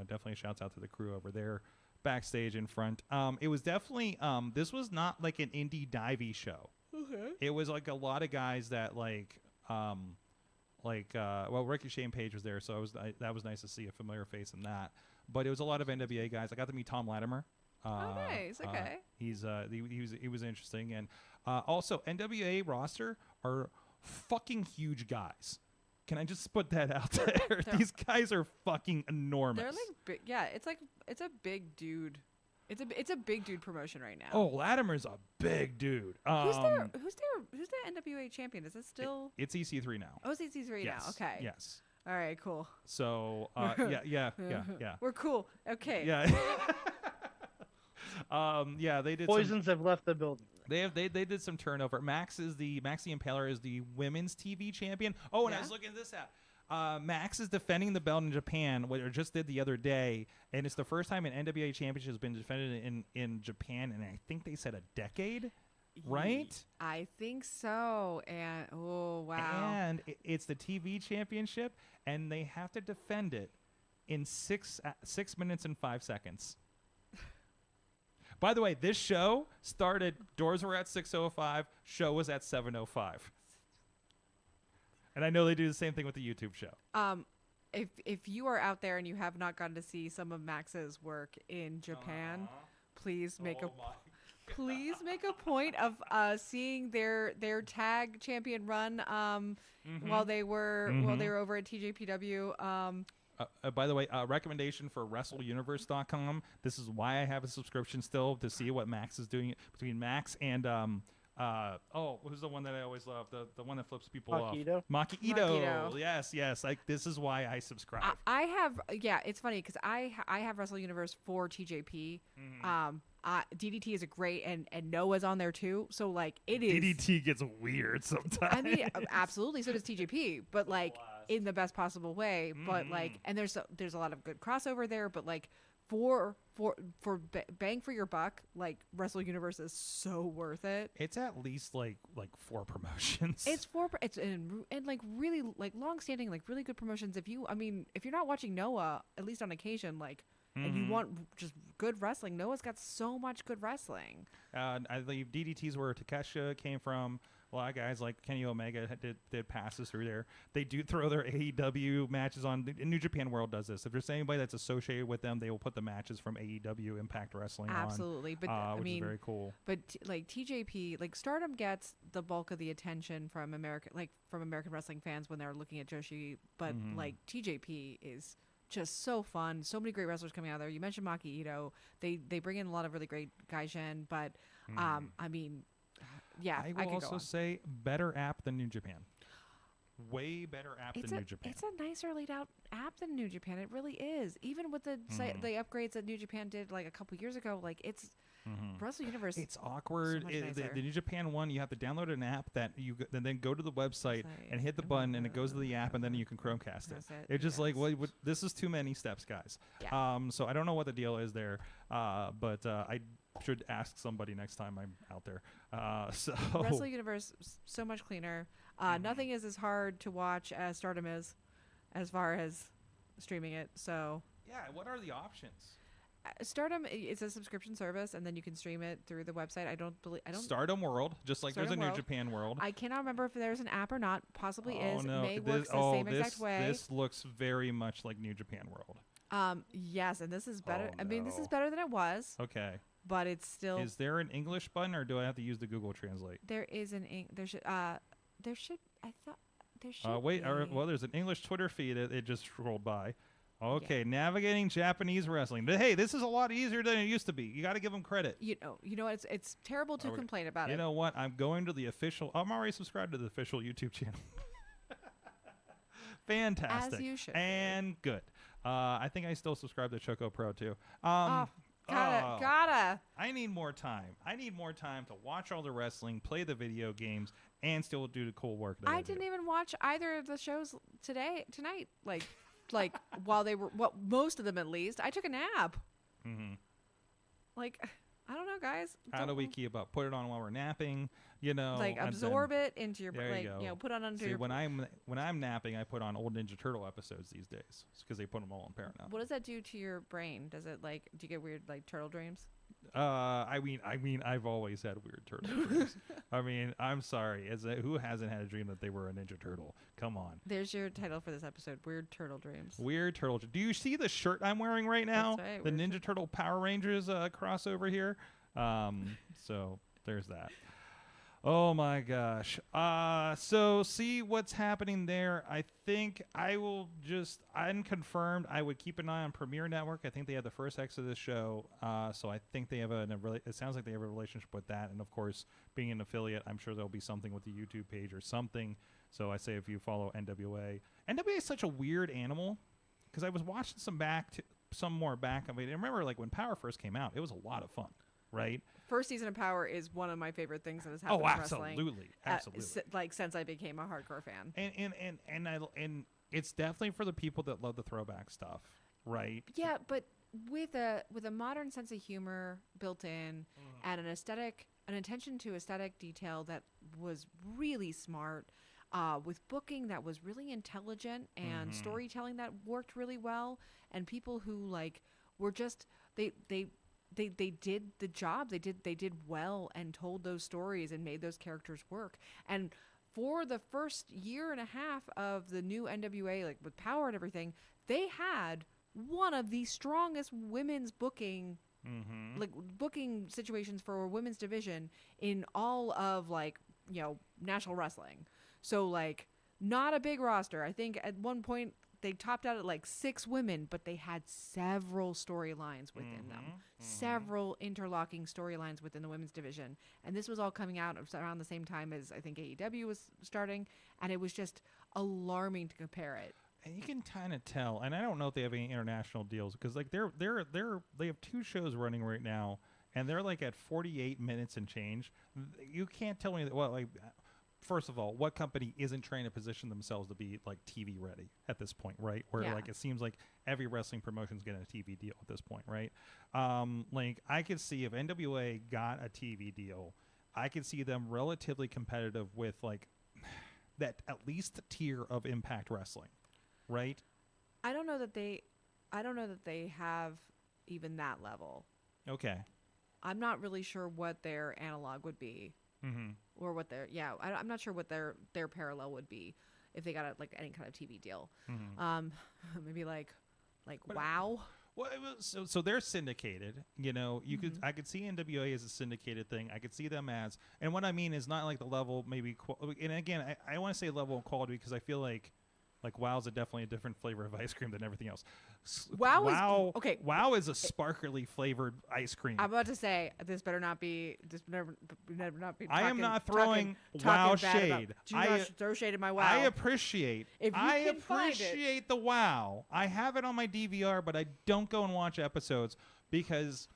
definitely shouts out to the crew over there backstage in front. It was definitely, this was not like an indie divey show. Okay. It was like a lot of guys that Ricky Shane Page was there. So that was nice to see a familiar face in that, but it was a lot of NWA guys. I got to meet Tom Latimer. Nice. Okay. He was interesting. And, also NWA roster are fucking huge guys. Can I just put that out there? These guys are fucking enormous. They're like big, yeah. It's a big dude. It's a big dude promotion right now. Oh, Latimer's a big dude. Who's the NWA champion? Is it still? It's EC3 now. Oh, it's EC3 now. Okay. Yes. All right. Cool. So yeah. We're cool. Okay. Yeah. Yeah. They did. Poisons have left the building. They did some turnover. Max the Impaler is the women's TV champion. Oh, and I was looking at this app. Max is defending the belt in Japan, what I just did the other day, and it's the first time an NWA championship has been defended in Japan, and I think they said a decade, right? I think so. And oh wow! And it's the TV championship, and they have to defend it in 6 minutes and 5 seconds. By the way, this show started. Doors were at 6:05. Show was at 7:05. And I know they do the same thing with the YouTube show. If you are out there and you have not gotten to see some of Max's work in Japan, please make a point of seeing their tag champion run while they were over at TJPW. By the way, recommendation for WrestleUniverse.com. This is why I have a subscription still to see what Max is doing between Max and who's the one that I always love? The one that flips people off. Maki Ito. Yes. Like this is why I subscribe. I have it's funny because I have Wrestle Universe for TJP. DDT is a great and Noah's on there too. So like it is. DDT gets weird sometimes. I mean, absolutely. So does TJP, but like in the best possible way. But like, and there's a lot of good crossover there. But like for bang for your buck, like Wrestle Universe is so worth it. It's at least like 4 promotions. It's and like really like long-standing, like really good promotions. If you're not watching Noah at least on occasion, like. And you want just good wrestling. Noah's got so much good wrestling. I believe DDT's where Takesha came from. A lot of guys like Kenny Omega did passes through there. They do throw their AEW matches on. New Japan World does this. If there's anybody that's associated with them, they will put the matches from AEW Impact Wrestling on. Absolutely. But which is very cool. But like TJP, like Stardom gets the bulk of the attention from American wrestling fans when they're looking at Joshi. But like TJP is just so fun. So many great wrestlers coming out there. You mentioned Maki Ito. They bring in a lot of really great gaijin, but I will also say better app than New Japan. Way better app than New Japan. It's a nicer laid out app than New Japan. It really is. Even with the upgrades that New Japan did like a couple years ago, like it's Wrestle Universe. It's awkward. much The nicer. New Japan one, you have to download an app that and then go to the website and hit the button, and it goes to the app, and then you can Chromecast it. That's it, It's just yes. like, what, this is too many steps, guys. Yeah. So I don't know what the deal is there, but I should ask somebody next time I'm out there. So Wrestle Universe, so much cleaner. Nothing is as hard to watch as Stardom is, as far as streaming it. So yeah, what are the options? Stardom is a subscription service, and then you can stream it through the website. I don't. Stardom World, just like Stardom there's a New World. Japan World. I cannot remember if there's an app or not. Possibly Oh is. no! May works the same exact way. This looks very much like New Japan World. Yes, and this is better. Oh, I mean, this is no. better than it was, Okay. but it's still. Is there an English button, or do I have to use the Google Translate? There is an. There should. I thought there should. Wait. Be. Well, there's an English Twitter feed. It just scrolled by. Okay, navigating Japanese wrestling. But hey, this is a lot easier than it used to be. You got to give them credit. You know, it's terrible to complain about You it. know what? I'm going to the official. I'm already subscribed to the official YouTube channel. Fantastic. As you should be. And good. I think I still subscribe to Choco Pro too. Gotta. I need more time. I need more time to watch all the wrestling, play the video games, and still do the cool work that I do. didn't even watch either of the shows tonight. Like while they were, well, most of them at least. I took a nap. Mm-hmm. Like, I don't know, guys. How do we keep up? Put it on while we're napping, you know. like and absorb then- it into your There like you go. you know, put it under See, your. when I'm napping, I put on old Ninja Turtle episodes these days because they put them all on Paramount. What does that do to your brain? Does it like? Do you get weird like turtle dreams? I mean, I've always had weird turtle dreams. I mean, I'm sorry. Who hasn't had a dream that they were a Ninja Turtle? Come on. There's your title for this episode: Weird Turtle Dreams. Weird Turtle. Do you see the shirt I'm wearing right now? That's right, the Weird Ninja Turtle Power Rangers crossover here. So there's that. Oh my gosh. So see what's happening there. I think I will just unconfirmed. I would keep an eye on Premiere Network. I think they have the first Exodus show. So I think they have it sounds like they have a relationship with that. And of course, being an affiliate, I'm sure there'll be something with the YouTube page or something. So I say if you follow NWA is such a weird animal because I was watching some more back. I mean, I remember like when Power first came out, it was a lot of fun, right? First season of Power is one of my favorite things that has happened in wrestling. Absolutely. Like since I became a hardcore fan. And it's definitely for the people that love the throwback stuff, right? Yeah, but with a modern sense of humor built in and an attention to aesthetic detail that was really smart, with booking that was really intelligent and storytelling that worked really well, and people who like were just they did the job. They did well and told those stories and made those characters work. And for the first year and a half of the new NWA, like with Power and everything, they had one of the strongest women's booking like booking situations for a women's division in all of like, you know, national wrestling. So like not a big roster. I think at one point they topped out at like 6 women, but they had several storylines within them, several interlocking storylines within the women's division. And this was all coming out around the same time as I think AEW was starting, and it was just alarming to compare it. And you can kind of tell, and I don't know if they have any international deals because like they have 2 shows running right now, and they're like at 48 minutes and change. You can't tell me that. Well, like. First of all, what company isn't trying to position themselves to be like TV ready at this point, right? Where like it seems like every wrestling promotion's getting a TV deal at this point, right? Like I could see if NWA got a TV deal, I could see them relatively competitive with like that at least tier of Impact Wrestling, right? I don't know that they have even that level. Okay. I'm not really sure what their analog would be. Or what their I'm not sure what their parallel would be if they got like any kind of TV deal. Maybe like WoW. Well, so they're syndicated. You know, I could see NWA as a syndicated thing. I could see them as, and what I mean is not like the level maybe. And again, I want to say level of quality because I feel like WoW's definitely a different flavor of ice cream than everything else. WoW is a sparkly flavored ice cream. I'm about to say this better not be. I am not throwing WoW shade. Do not throw shade at my WoW. I appreciate. If you I can find it. appreciate the WoW. I have it on my DVR, but I don't go and watch episodes because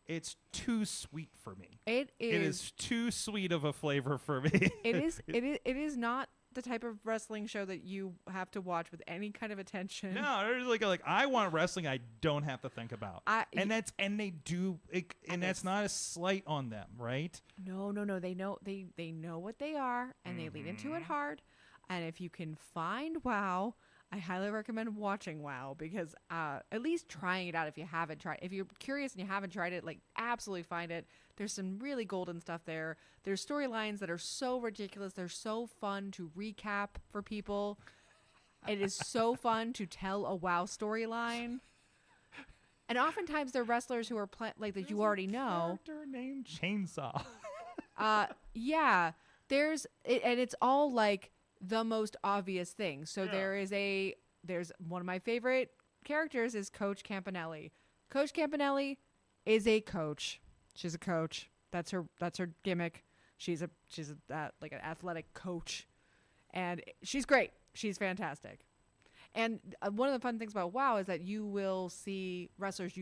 it's too sweet for me. It is too sweet of a flavor for me. It is not the type of wrestling show that you have to watch with any kind of attention. No, there's like I want wrestling I don't have to think about. And they do it, and that's not a slight on them, right? No. They know what they are, and they lean into it hard. And if you can find WoW, I highly recommend watching WoW, because at least trying it out if you haven't tried. If you're curious and you haven't tried it, like, absolutely find it. There's some really golden stuff there. There's storylines that are so ridiculous. They're so fun to recap for people. It is so fun to tell a WoW storyline. And oftentimes they're wrestlers who are that you already know. Character named Chainsaw. Yeah. And it's all like the most obvious thing. So there's one of my favorite characters is Coach Campanelli. Coach Campanelli is a coach. She's a coach. That's her gimmick. She's like an athletic coach, and she's great. She's fantastic. And one of the fun things about WoW is that you will see wrestlers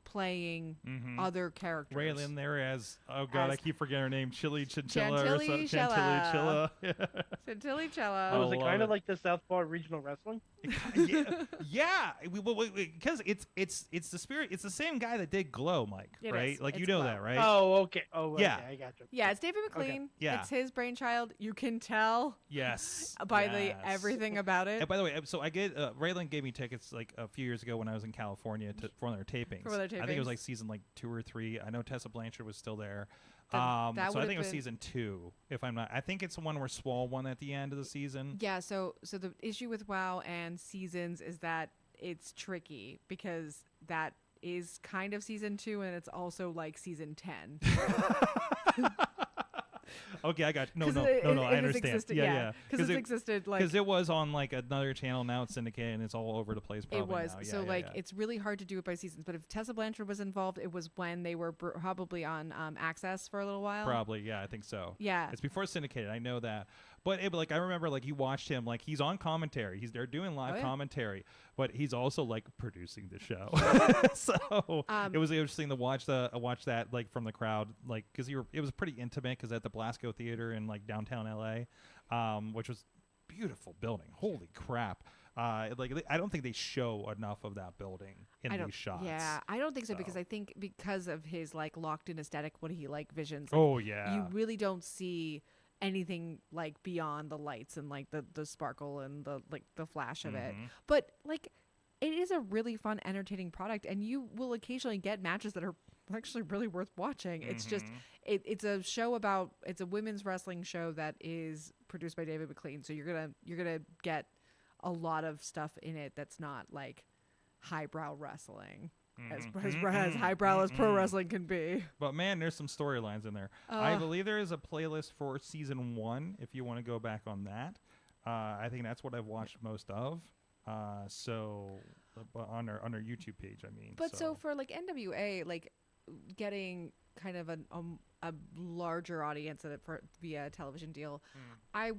playing other characters. Raylan there as, oh God, I keep forgetting her name, Chili Chinchilla or Chantilly something. Chilla. Chantilly Chantilly Chella. Was it kind of like the Southpaw regional wrestling? Yeah, because it's the spirit. It's the same guy that did Glow, Mike, It right? is. Like, you It's know Glow. that, right? Oh, okay. Oh, Yeah. okay, I got you. Yeah, it's David McLean. Yeah. It's his brainchild. You can tell Yes. by yes. everything about it. And by the way, so I get Raylan gave me tickets like a few years ago when I was in California for one of their tapings. For one of their I think it was tapings. like season like 2 or 3. I know Tessa Blanchard was still there. That So I would've think it was been- season 2, if I'm not. I think it's the one where Swall won at the end of the season. Yeah, so the issue with WoW and seasons is that it's tricky, because that is kind of season 2 and it's also like season 10. Okay, I got no, 'Cause I it understand. existed, Yeah. because it's existed like Because it was on like another channel, now it's syndicated and it's all over the place. Probably it was. now. So Yeah, like yeah. it's really hard to do it by seasons. But if Tessa Blanchard was involved, it was when they were probably on Access for a little while. Probably, yeah, I think so. Yeah. It's before syndicated. I know that. But like I remember, like you watched him, like he's on commentary. They're doing live Oh, yeah. commentary, but he's also like producing the show. So it was interesting to watch that like from the crowd, like because it was pretty intimate, because at the Blasco Theater in like downtown LA, which was beautiful building. Holy crap! Like I don't think they show enough of that building in these shots. Yeah, I don't think so, because I think because of his like locked in aesthetic, what he like visions. Oh yeah. You really don't see anything like beyond the lights and like the sparkle and the flash of it. But like it is a really fun, entertaining product, and you will occasionally get matches that are actually really worth watching. It's just it's a women's wrestling show that is produced by David McLean, so you're gonna get a lot of stuff in it that's not like highbrow wrestling. As highbrow as pro wrestling can be. But man, there's some storylines in there. I believe there is a playlist for season 1 if you want to go back on that. I think that's what I've watched most of. So on our YouTube page, I mean. But so for like NWA, like getting kind of a larger audience via a television deal, I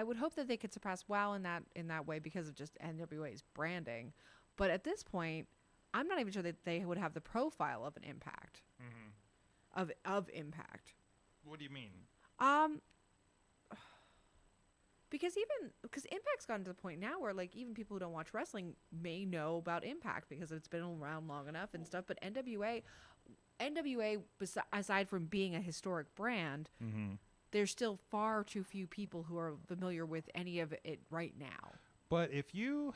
would hope that they could surpass WoW in that way because of just NWA's branding. But at this point, I'm not even sure that they would have the profile of an Impact. Of Impact. What do you mean? Because Impact's gotten to the point now where like even people who don't watch wrestling may know about Impact because it's been around long enough and stuff. But NWA, aside from being a historic brand, there's still far too few people who are familiar with any of it right now. But if you're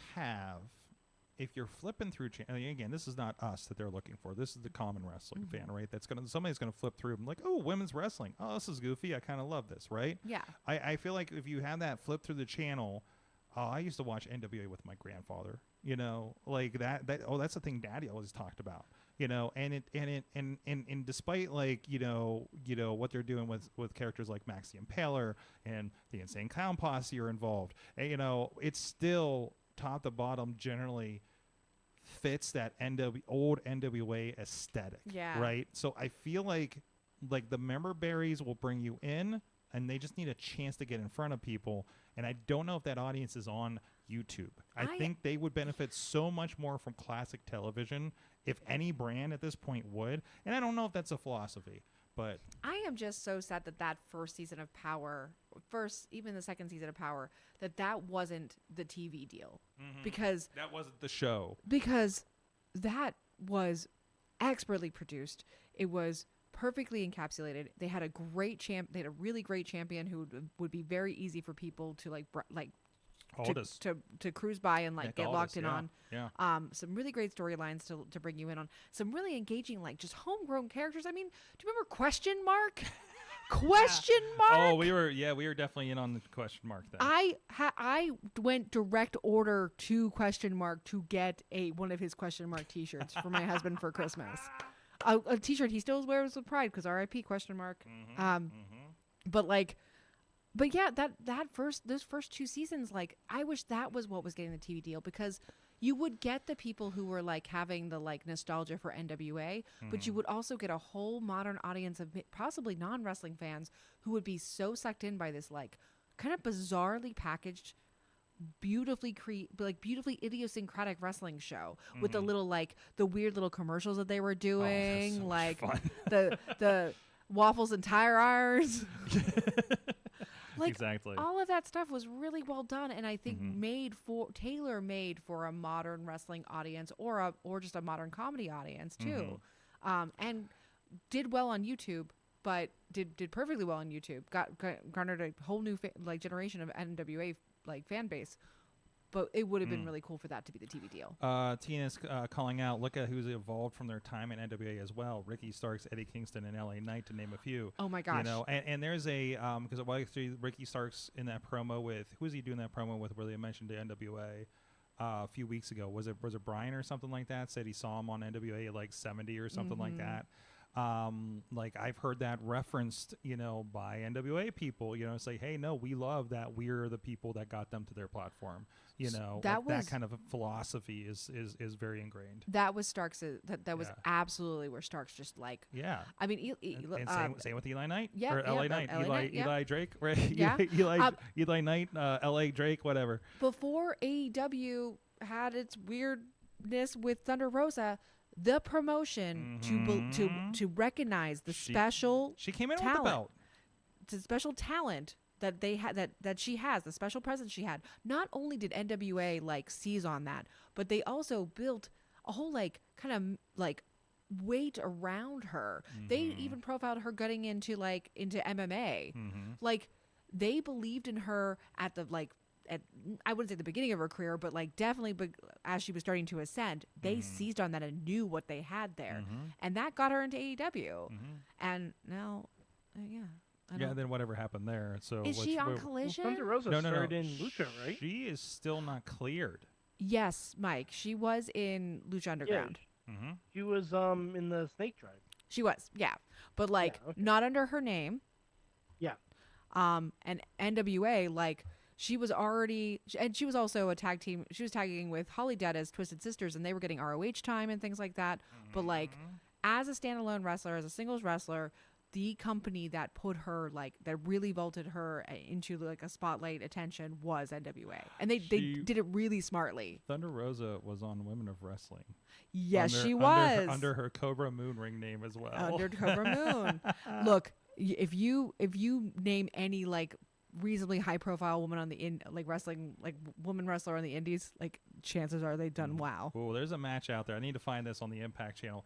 flipping through, again, this is not us that they're looking for. This is the common wrestling fan, right? Somebody's gonna flip through and like, oh, women's wrestling. Oh, this is goofy. I kind of love this, right? Yeah. I feel like if you have that flip through the channel, I used to watch NWA with my grandfather. You know, like that. That's the thing Daddy always talked about. You know, and despite like you know what they're doing with characters like Max the Impaler and the Insane Clown Posse are involved, and, you know, it's still top to bottom generally fits that old NWA aesthetic. Yeah. Right. So I feel like the member berries will bring you in, and they just need a chance to get in front of people. And I don't know if that audience is on YouTube. I think they would benefit so much more from classic television if any brand at this point would. And I don't know if that's a philosophy, but I am just so sad that first season of Power, even the second season of Power, that wasn't the TV deal, because that wasn't the show. Because that was expertly produced. It was perfectly encapsulated. They had a great They had a really great champion who would be very easy for people to to cruise by and get locked in on. Yeah. Some really great storylines to bring you in on. Some really engaging just homegrown characters. I mean, do you remember Question Mark? Question Mark? Oh, we were definitely in on the Question Mark then. I went direct order to Question Mark to get one of his Question Mark t-shirts for my husband for Christmas. A t-shirt he still wears with pride because R.I.P. Question Mark. But yeah, those first 2 seasons, I wish that was what was getting the TV deal, because you would get the people who were having the nostalgia for NWA, but you would also get a whole modern audience of possibly non-wrestling fans who would be so sucked in by this kind of bizarrely packaged, beautifully idiosyncratic wrestling show with the little the weird little commercials that they were doing, so much fun. the waffles and tire irons. Exactly. All of that stuff was really well done, and I think tailor-made for a modern wrestling audience or just a modern comedy audience too, and did well on YouTube. But did perfectly well on YouTube. Garnered a whole new generation of NWA fan base. But it would have been really cool for that to be the TV deal. Tina's calling out, look at who's evolved from their time in NWA as well. Ricky Starks, Eddie Kingston, and LA Knight, to name a few. Oh, my gosh. And there's because Ricky Starks in that promo with, who was he doing that promo with where they mentioned the NWA a few weeks ago? Was it Brian or something like that? Said he saw him on NWA at 70 or something like that. I've heard that referenced, by NWA people, say, hey, no, we love that. We're the people that got them to their platform. That kind of a philosophy is very ingrained. That was Starks. That was absolutely where Starks just yeah. I mean, same with Eli Knight. Yeah, or LA Knight. Eli Drake, right? Yeah. Eli Knight, LA Drake, whatever. Before AEW had its weirdness with Thunder Rosa, the promotion to recognize the special she came in talent, with the belt. the special talent that they had that she has, the special presence she had. Not only did NWA seize on that, but they also built a whole kind of weight around her. They even profiled her getting into MMA. They believed in her at the I wouldn't say the beginning of her career, but definitely as she was starting to ascend, they seized on that and knew what they had there, and that got her into AEW. And now, Then whatever happened there. So is she on Collision? Thunder Rosa started in Lucha, right? She is still not cleared. Yes, Mike. She was in Lucha Underground. Yeah. She was in the Snake Drive. She was, yeah, but not under her name. Yeah. And NWA she was already, and she was also a tag team. She was tagging with Holly Dead as Twisted Sisters, and they were getting ROH time and things like that. But as a standalone wrestler, as a singles wrestler, the company that put her that really vaulted her into a spotlight attention was NWA, and they did it really smartly. Thunder Rosa was on Women of Wrestling. Yes, she was under her Cobra Moon ring name as well. Under Cobra Moon. Look, if you name any reasonably high profile woman on the wrestling woman wrestler on the indies, chances are they've done wow. Oh, there's a match out there. I need to find this on the Impact channel.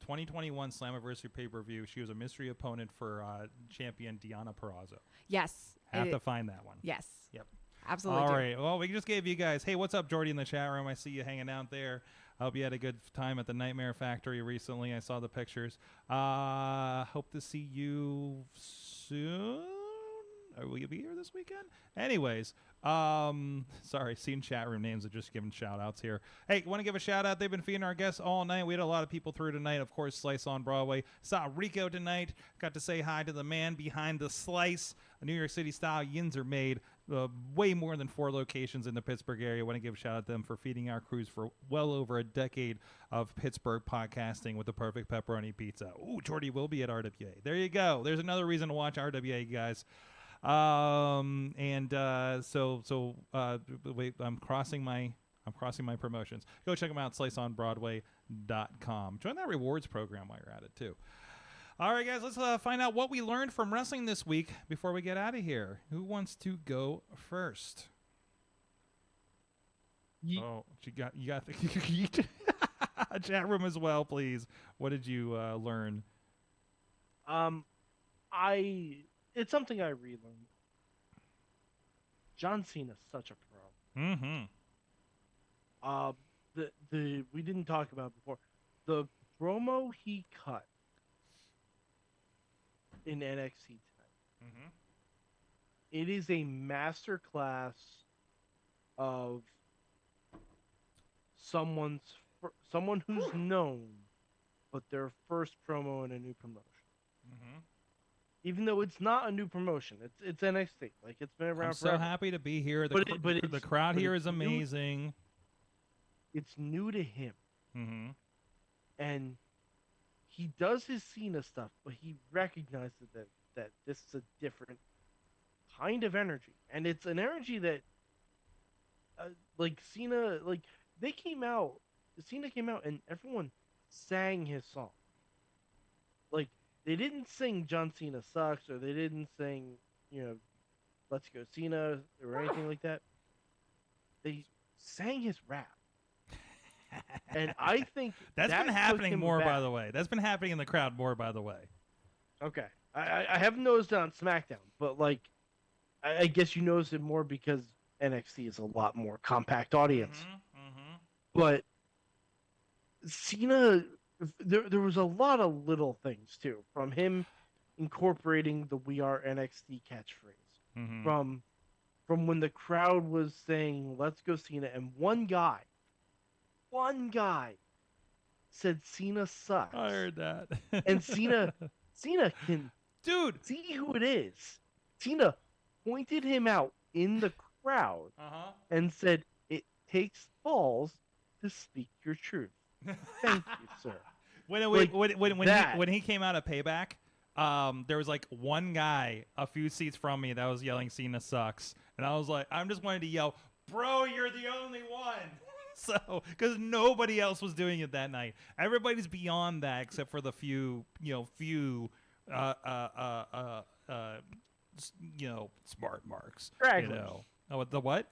2021 Slammiversary pay-per-view. She was a mystery opponent for champion Deonna Purrazzo. Yes. Have to find that one. Yes. Yep. Absolutely. All right. Well, we just gave you guys, hey, what's up, Jordy, in the chat room? I see you hanging out there. I hope you had a good time at the Nightmare Factory recently. I saw the pictures. Hope to see you soon. Will you be here this weekend? Anyways, sorry, seeing chat room names are just giving shout outs here. Hey, want to give a shout out? They've been feeding our guests all night. We had a lot of people through tonight. Of course, Slice on Broadway. Saw Rico tonight. Got to say hi to the man behind the slice. A New York City style yins are made. Way more than 4 locations in the Pittsburgh area. Want to give a shout out to them for feeding our crews for well over a decade of Pittsburgh podcasting with the perfect pepperoni pizza. Ooh, Jordy will be at RWA. There you go. There's another reason to watch RWA, guys. Wait, I'm crossing my promotions. Go check them out, sliceonbroadway.com. wrestling.com. Join that rewards program while you're at it, too. All right, guys, let's find out what we learned from wrestling this week before we get out of here. Who wants to go first? Oh, you got the yeet. Chat room as well, please. What did you learn? It's something I relearned. John Cena's such a pro. Mm-hmm. We didn't talk about it before. The promo he cut in NXT tonight. Mm-hmm. It is a master class of someone who's known, but their first promo in a new promotion. Mm-hmm. Even though it's not a new promotion, it's NXT. Like, it's been around I'm forever. so happy to be here. The But crowd here it's is amazing. It's new to him. Mm-hmm. And he does his Cena stuff, but he recognizes that this is a different kind of energy. And it's an energy that, like, Cena, like, Cena came out and everyone sang his song. Like, they didn't sing John Cena sucks, or they didn't sing, Let's Go Cena, or anything like that. They sang his rap. And I think that's been happening more, back. by the way. That's been happening in the crowd more, by the way. Okay. I haven't noticed it on SmackDown, but, like, I guess you notice it more because NXT is a lot more compact audience. Mm-hmm. But Cena, there was a lot of little things, too, from him incorporating the "We Are NXT" catchphrase. Mm-hmm. From when the crowd was saying, "Let's go Cena," and one guy said Cena sucks. I heard that. And Cena can see who it is. Cena pointed him out in the crowd and said, "It takes balls to speak your truth." Thank you, sir. When he came out of Payback, there was like one guy a few seats from me that was yelling Cena sucks, and I was like, I'm just wanting to yell, bro, you're the only one. So, because nobody else was doing it that night. Everybody's beyond that, except for the few smart marks. Stragglers. Oh, the what?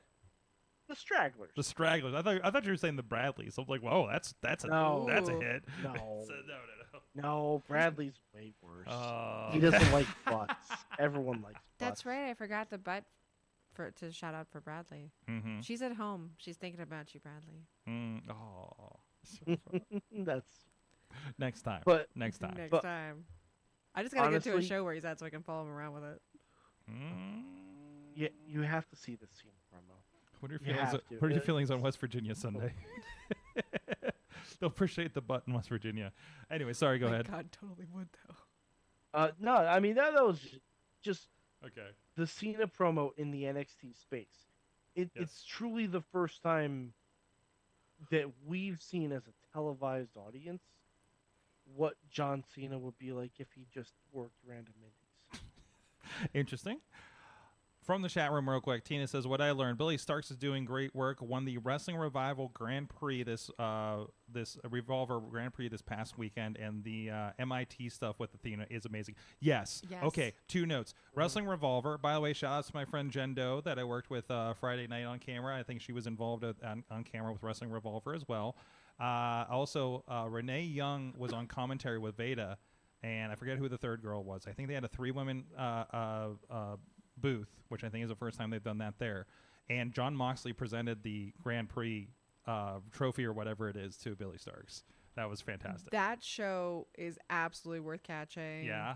The stragglers. The stragglers. I thought you were saying the Bradleys. I was like, whoa, that's a hit. No. So, no. No, Bradley's way worse. He doesn't like butts. Everyone likes butts. That's right. I forgot the butt to shout out for Bradley. Mm-hmm. She's at home. She's thinking about you, Bradley. That's next time. But next time. I just gotta get to a show where he's at so I can follow him around with it. Yeah, you have to see the scene promo. What are your feelings on West Virginia Sunday? They'll appreciate the butt in West Virginia. Anyway, sorry, go ahead. God, totally would though. No, I mean that was just okay. The Cena promo in the NXT space. It's truly the first time that we've seen as a televised audience what John Cena would be like if he just worked random indies. Interesting. From the chat room real quick, Tina says, what I learned, Billy Starks is doing great work, won the Wrestling Revival Grand Prix, this Revolver Grand Prix this past weekend, and the MIT stuff with Athena is amazing. Yes. Okay, 2 notes. Wrestling Revolver, by the way, shout out to my friend Jen Doe that I worked with Friday night on camera. I think she was involved on camera with Wrestling Revolver as well. Also, Renee Young was on commentary with Veda, and I forget who the third girl was. I think they had a 3-women booth, which I think is the first time they've done that there. And John Moxley presented the Grand Prix trophy or whatever it is to Billy Starks. That was fantastic. That show is absolutely worth catching. Yeah.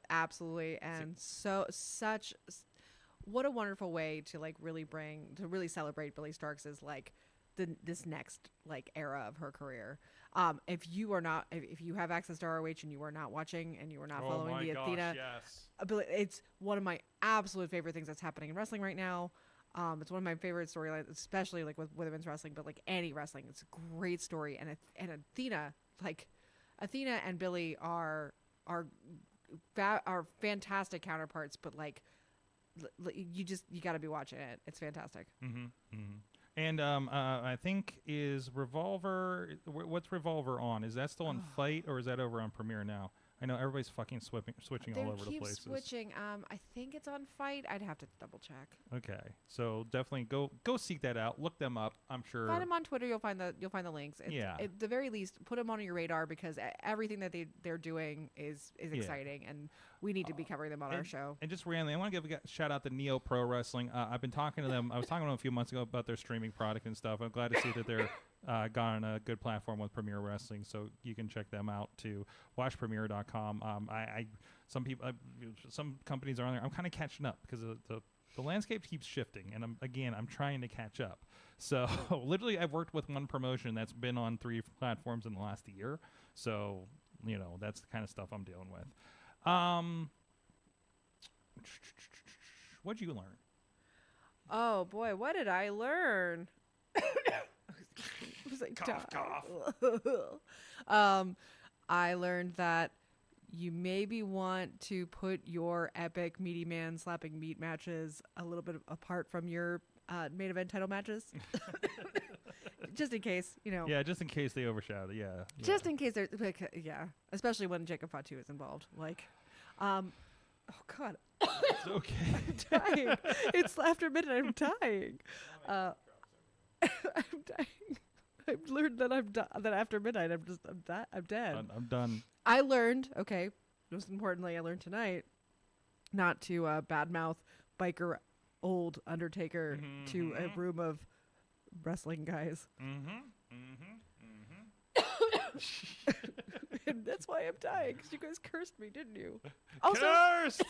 Absolutely. And what a wonderful way to really celebrate Billy Starks' like this next like era of her career. If you have access to ROH and you are not watching and you are not following the Athena, it's one of my absolute favorite things that's happening in wrestling right now. It's one of my favorite storylines, especially like with women's wrestling, but like any wrestling, it's a great story. And Athena and Billy are fantastic counterparts, but like you got to be watching it. It's fantastic. Mm-hmm. Mm-hmm. And I think is Revolver. What's Revolver on? Is that still on Fight or is that over on Premiere now? I know everybody's fucking switching all over the places. Switching. I think it's on Fight. I'd have to double check. Okay, so definitely go seek that out. Look them up. I'm sure. Find them on Twitter. You'll find the links. Yeah. At the very least, put them on your radar because everything that they're doing is exciting, and we need to be covering them on our show. And just randomly, I want to give a shout out to Neo Pro Wrestling. I've been talking to them. I was talking to them a few months ago about their streaming product and stuff. I'm glad to see that they're got on a good platform with Premiere Wrestling, so you can check them out to watchpremiere.com. Some companies are on there. I'm kind of catching up because the landscape keeps shifting, and I'm trying to catch up. So literally, I've worked with one promotion that's been on 3 platforms in the last year. So that's the kind of stuff I'm dealing with. What'd you learn? Oh boy, what did I learn? I was like, cough. I learned that you maybe want to put your epic meaty man slapping meat matches a little bit apart from your main event title matches. Just in case, Yeah, just in case they overshadow. Yeah. Just in case there's, especially when Jacob Fatu is involved. Oh God. It's okay. I'm dying. It's after midnight. I'm dying. I'm dying. I've learned that that after midnight I'm dead. I'm done. I learned, most importantly, I learned tonight not to badmouth biker old Undertaker to a room of wrestling guys. And that's why I'm dying, because you guys cursed me, didn't you? Also, Cursed!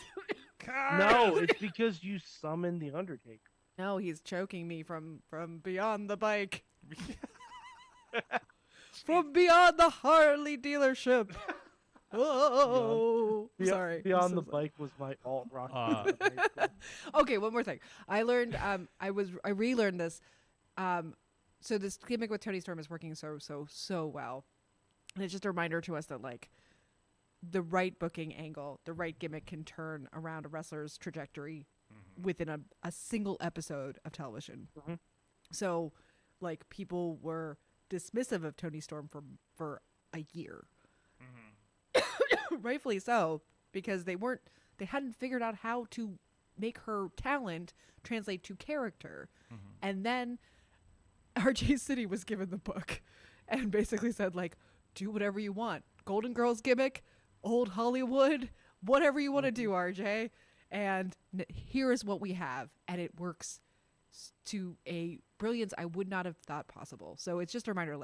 No, it's because you summoned the Undertaker. No, he's choking me from beyond the bike. From beyond the Harley dealership. Oh, sorry. Beyond the Bike was my alt rock. Okay, one more thing. I learned. I relearned this. So this gimmick with Tony Storm is working so well, and it's just a reminder to us that the right booking angle, the right gimmick can turn around a wrestler's trajectory within a single episode of television. So, people were dismissive of Tony Storm for a year. Rightfully so, because they hadn't figured out how to make her talent translate to character. And then RJ City was given the book and basically said, do whatever you want. Golden Girls gimmick, old Hollywood, whatever you want to do, RJ. And here is what we have. And it works to a brilliance I would not have thought possible. So it's just a reminder,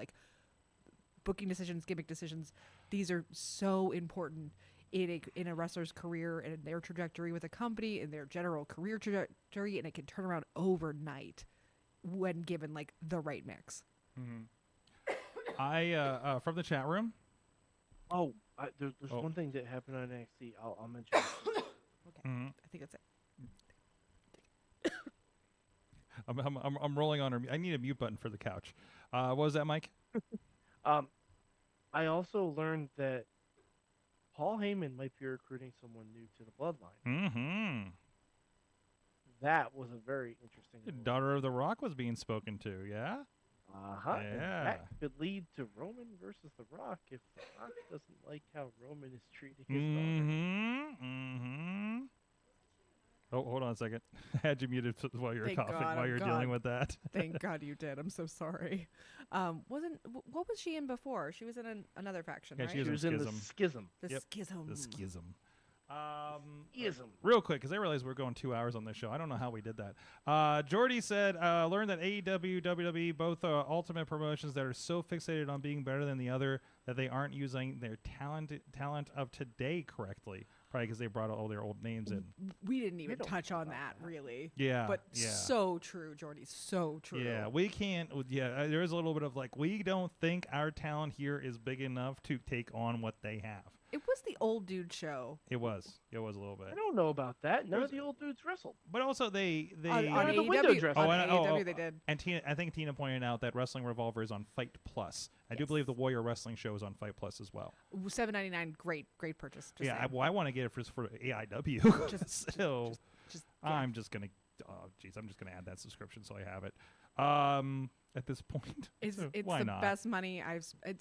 booking decisions, gimmick decisions, these are so important in a wrestler's career and in their trajectory with a company, in their general career trajectory, and it can turn around overnight when given the right mix. I from the chat room. Oh, there's one thing that happened on NXT. I'll mention. Okay, I think that's it. I'm rolling on her. I need a mute button for the couch. What was that, Mike? I also learned that Paul Heyman might be recruiting someone new to the Bloodline. That was a very interesting. Daughter of the Rock was being spoken to. Yeah. Yeah. Yeah. And that could lead to Roman versus The Rock if The Rock doesn't like how Roman is treating his daughter. Oh, hold on a second. I had you muted while you were coughing, while you're dealing with that. Thank God you did. I'm so sorry. What was she in before? She was in another faction, right? She was in the Schism. The Schism. The Schism. Ism. Real quick, because I realized we're going 2 hours on this show. I don't know how we did that. Jordy said, learned that AEW, WWE, both are ultimate promotions that are so fixated on being better than the other that they aren't using their talent of today correctly. Probably because they brought all their old names in. We didn't even touch on that, really. Yeah. But so true, Jordy. So true. Yeah, we can't. Yeah, there is a little bit of we don't think our talent here is big enough to take on what they have. It was the old dude show. It was a little bit. I don't know about that. None of the old dudes wrestled. But also they on the window dressing. On AEW they did. And I think Tina pointed out that Wrestling Revolver is on Fight Plus. I do believe the Warrior Wrestling show is onIte Plus as well. $7.99, great purchase. I want to get it for AEW. I'm just gonna. Oh, geez, I'm just gonna add that subscription so I have it. At this point. It's So it's why the not? best money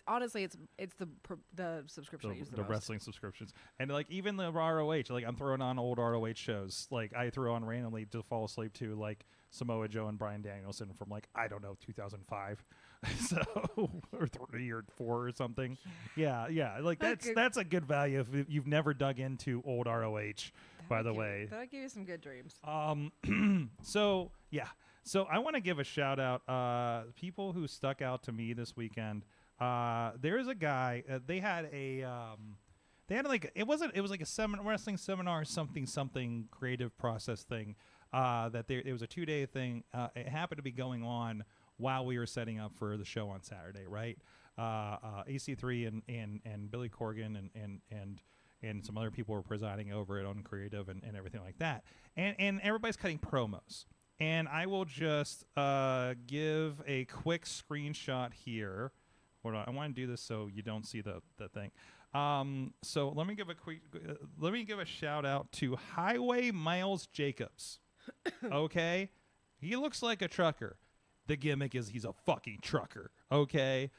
honestly it's the subscription I use the most. Wrestling subscriptions. And like even the ROH, like I'm throwing on old ROH shows. Like I throw on randomly to fall asleep to like Samoa Joe and Bryan Danielson from like, I don't know, 2005. So or 3 or 4 or something. Yeah. Like that's a good value if you've never dug into old ROH, by the way. That'll give you some good dreams. So yeah. So I want to give a shout out people who stuck out to me this weekend. There's a guy. They had like it was like a wrestling seminar something creative process thing. It was a 2-day thing. It happened to be going on while we were setting up for the show on Saturday, right? AC3 and Billy Corgan and some other people were presiding over it on creative and everything like that. And everybody's cutting promos. And I will just give a quick screenshot here. Hold on, I want to do this so you don't see the thing. So let me give a shout out to Highway Miles Jacobs. Okay, he looks like a trucker. The gimmick is he's a fucking trucker. Okay,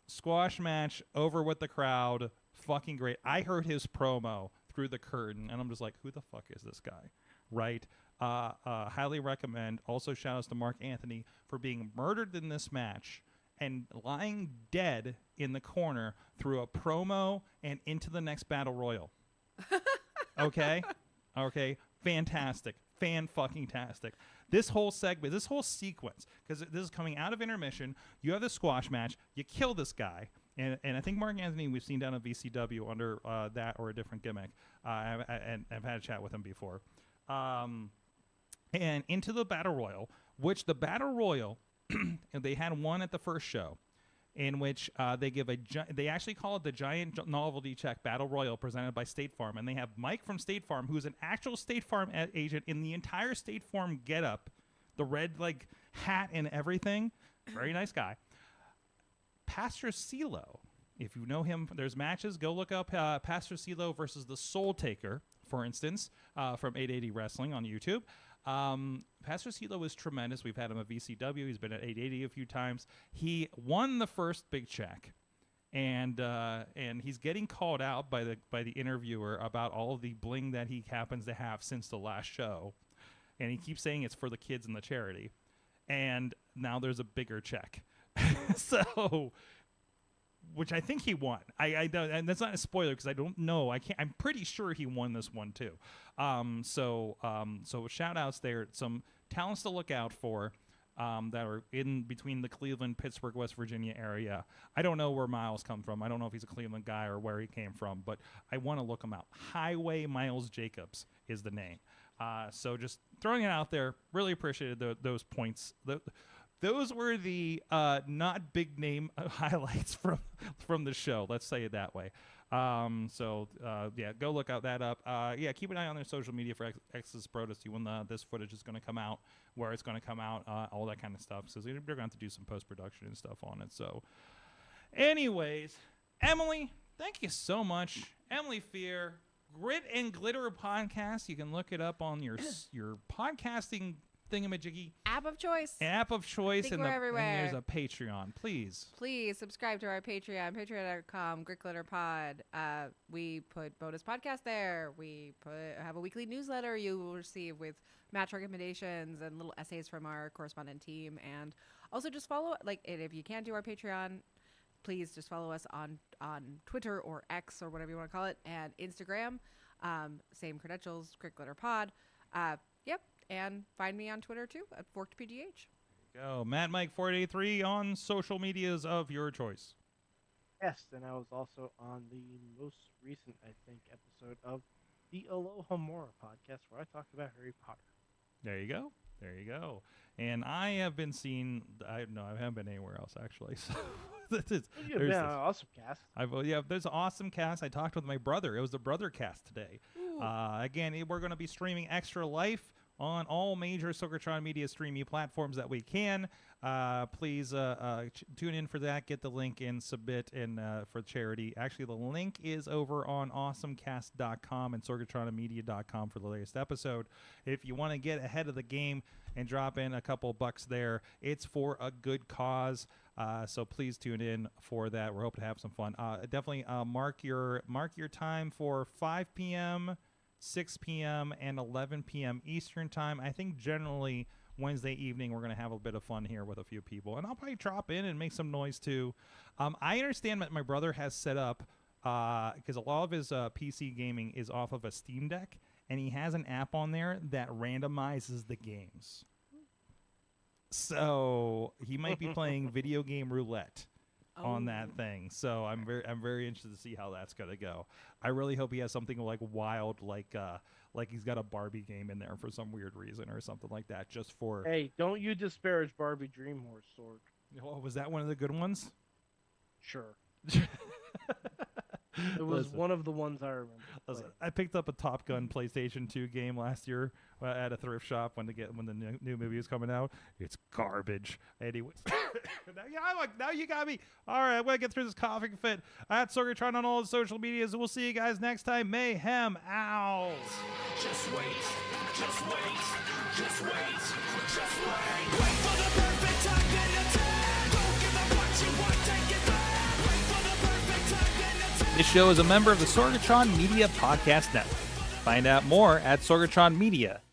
squash match over with the crowd. Fucking great. I heard his promo through the curtain, and I'm just like, who the fuck is this guy? Right. Highly recommend. Also, shout outs to Mark Anthony for being murdered in this match and lying dead in the corner through a promo and into the next battle royal. Okay? Fantastic. Fan-fucking-tastic. This whole segment, this whole sequence, because this is coming out of intermission, you have the squash match, you kill this guy, and I think Mark Anthony we've seen down at VCW under that or a different gimmick, and I've had a chat with him before. And into the Battle Royal, which the Battle Royal, they had one at the first show, in which they actually call it the Giant Novelty Check Battle Royal presented by State Farm, and they have Mike from State Farm, who's an actual State Farm agent in the entire State Farm getup, the red like hat and everything, very nice guy. Pastor CeeLo, if you know him, there's matches. Go look up Pastor CeeLo versus the Soul Taker, for instance, from 880 Wrestling on YouTube. Pastor CeeLo is tremendous. We've had him at VCW. He's been at 880 a few times. He won the first big check, and he's getting called out by the interviewer about all of the bling that he happens to have since the last show, and he keeps saying it's for the kids and the charity, and now there's a bigger check. So, which I think he won. I don't, and that's not a spoiler because I don't know. I'm pretty sure he won this one too. So shout outs there. Some talents to look out for that are in between the Cleveland, Pittsburgh, West Virginia area. I don't know where Miles come from. I don't know if he's a Cleveland guy or where he came from, but I want to look him out. Highway Miles Jacobs is the name. So just throwing it out there. Really appreciated those points. Those were the not big name highlights from the show. Let's say it that way. Yeah, go look out that up. Yeah, keep an eye on their social media for X's Pro to see when this footage is going to come out, where it's going to come out, all that kind of stuff. So they're going to have to do some post-production and stuff on it. So anyways, Emily, thank you so much. Emily Fear, Grit and Glitter Podcast. You can look it up on your podcasting thingamajiggy. App of choice. And we're everywhere. And there's a Patreon. Please subscribe to our Patreon, patreon.com, GritGlitterPod. We put bonus podcasts there. We have a weekly newsletter you will receive with match recommendations and little essays from our correspondent team. And also just follow, if you can't do our Patreon, please just follow us on Twitter or X or whatever you want to call it, and Instagram. Same credentials, GritGlitterPod. Yep. And find me on Twitter, too, at ForkedPGH. Go. Matt Mike 483 on social medias of your choice. Yes, and I was also on the most recent, I think, episode of the Aloha Mora podcast where I talked about Harry Potter. There you go. And I have been seen. I haven't been anywhere else, actually. So You've been on an awesome cast. There's an awesome cast. I talked with my brother. It was the brother cast today. Again, we're going to be streaming Extra Life on all major Sorgatron Media streaming platforms that we can. Please tune in for that. Get the link and submit for charity. Actually, the link is over on awesomecast.com and sorgatronamedia.com for the latest episode. If you want to get ahead of the game and drop in a couple bucks there, it's for a good cause. So please tune in for that. We're hoping to have some fun. Definitely mark your time for 5 p.m., 6 p.m., and 11 p.m. Eastern time. I think generally Wednesday evening we're going to have a bit of fun here with a few people, and I'll probably drop in and make some noise too. I understand that my brother has set up, because a lot of his PC gaming is off of a Steam Deck, and he has an app on there that randomizes the games. So he might be playing video game roulette on that thing. So I'm very interested to see how that's gonna go. I really hope he has something like wild, like he's got a Barbie game in there for some weird reason or something like that. Just for Hey, don't you disparage Barbie Dream Horse, Sorg. Oh, was that one of the good ones? Sure. It was one of the ones I remember. Listen, I picked up a Top Gun PlayStation 2 game last year at a thrift shop when the new movie was coming out. It's garbage. Anyways, now you got me. All right, I'm gonna get through this coughing fit. At Sorgatron on all the social medias. We'll see you guys next time. Mayhem out. Just wait, just wait, just wait, just wait. Wait for the perfect time, then attack. Don't give up what you want, take it back. Wait for the perfect time, then attack. This show is a member of the Sorgatron Media Podcast Network. Find out more at sorgatronmedia.com.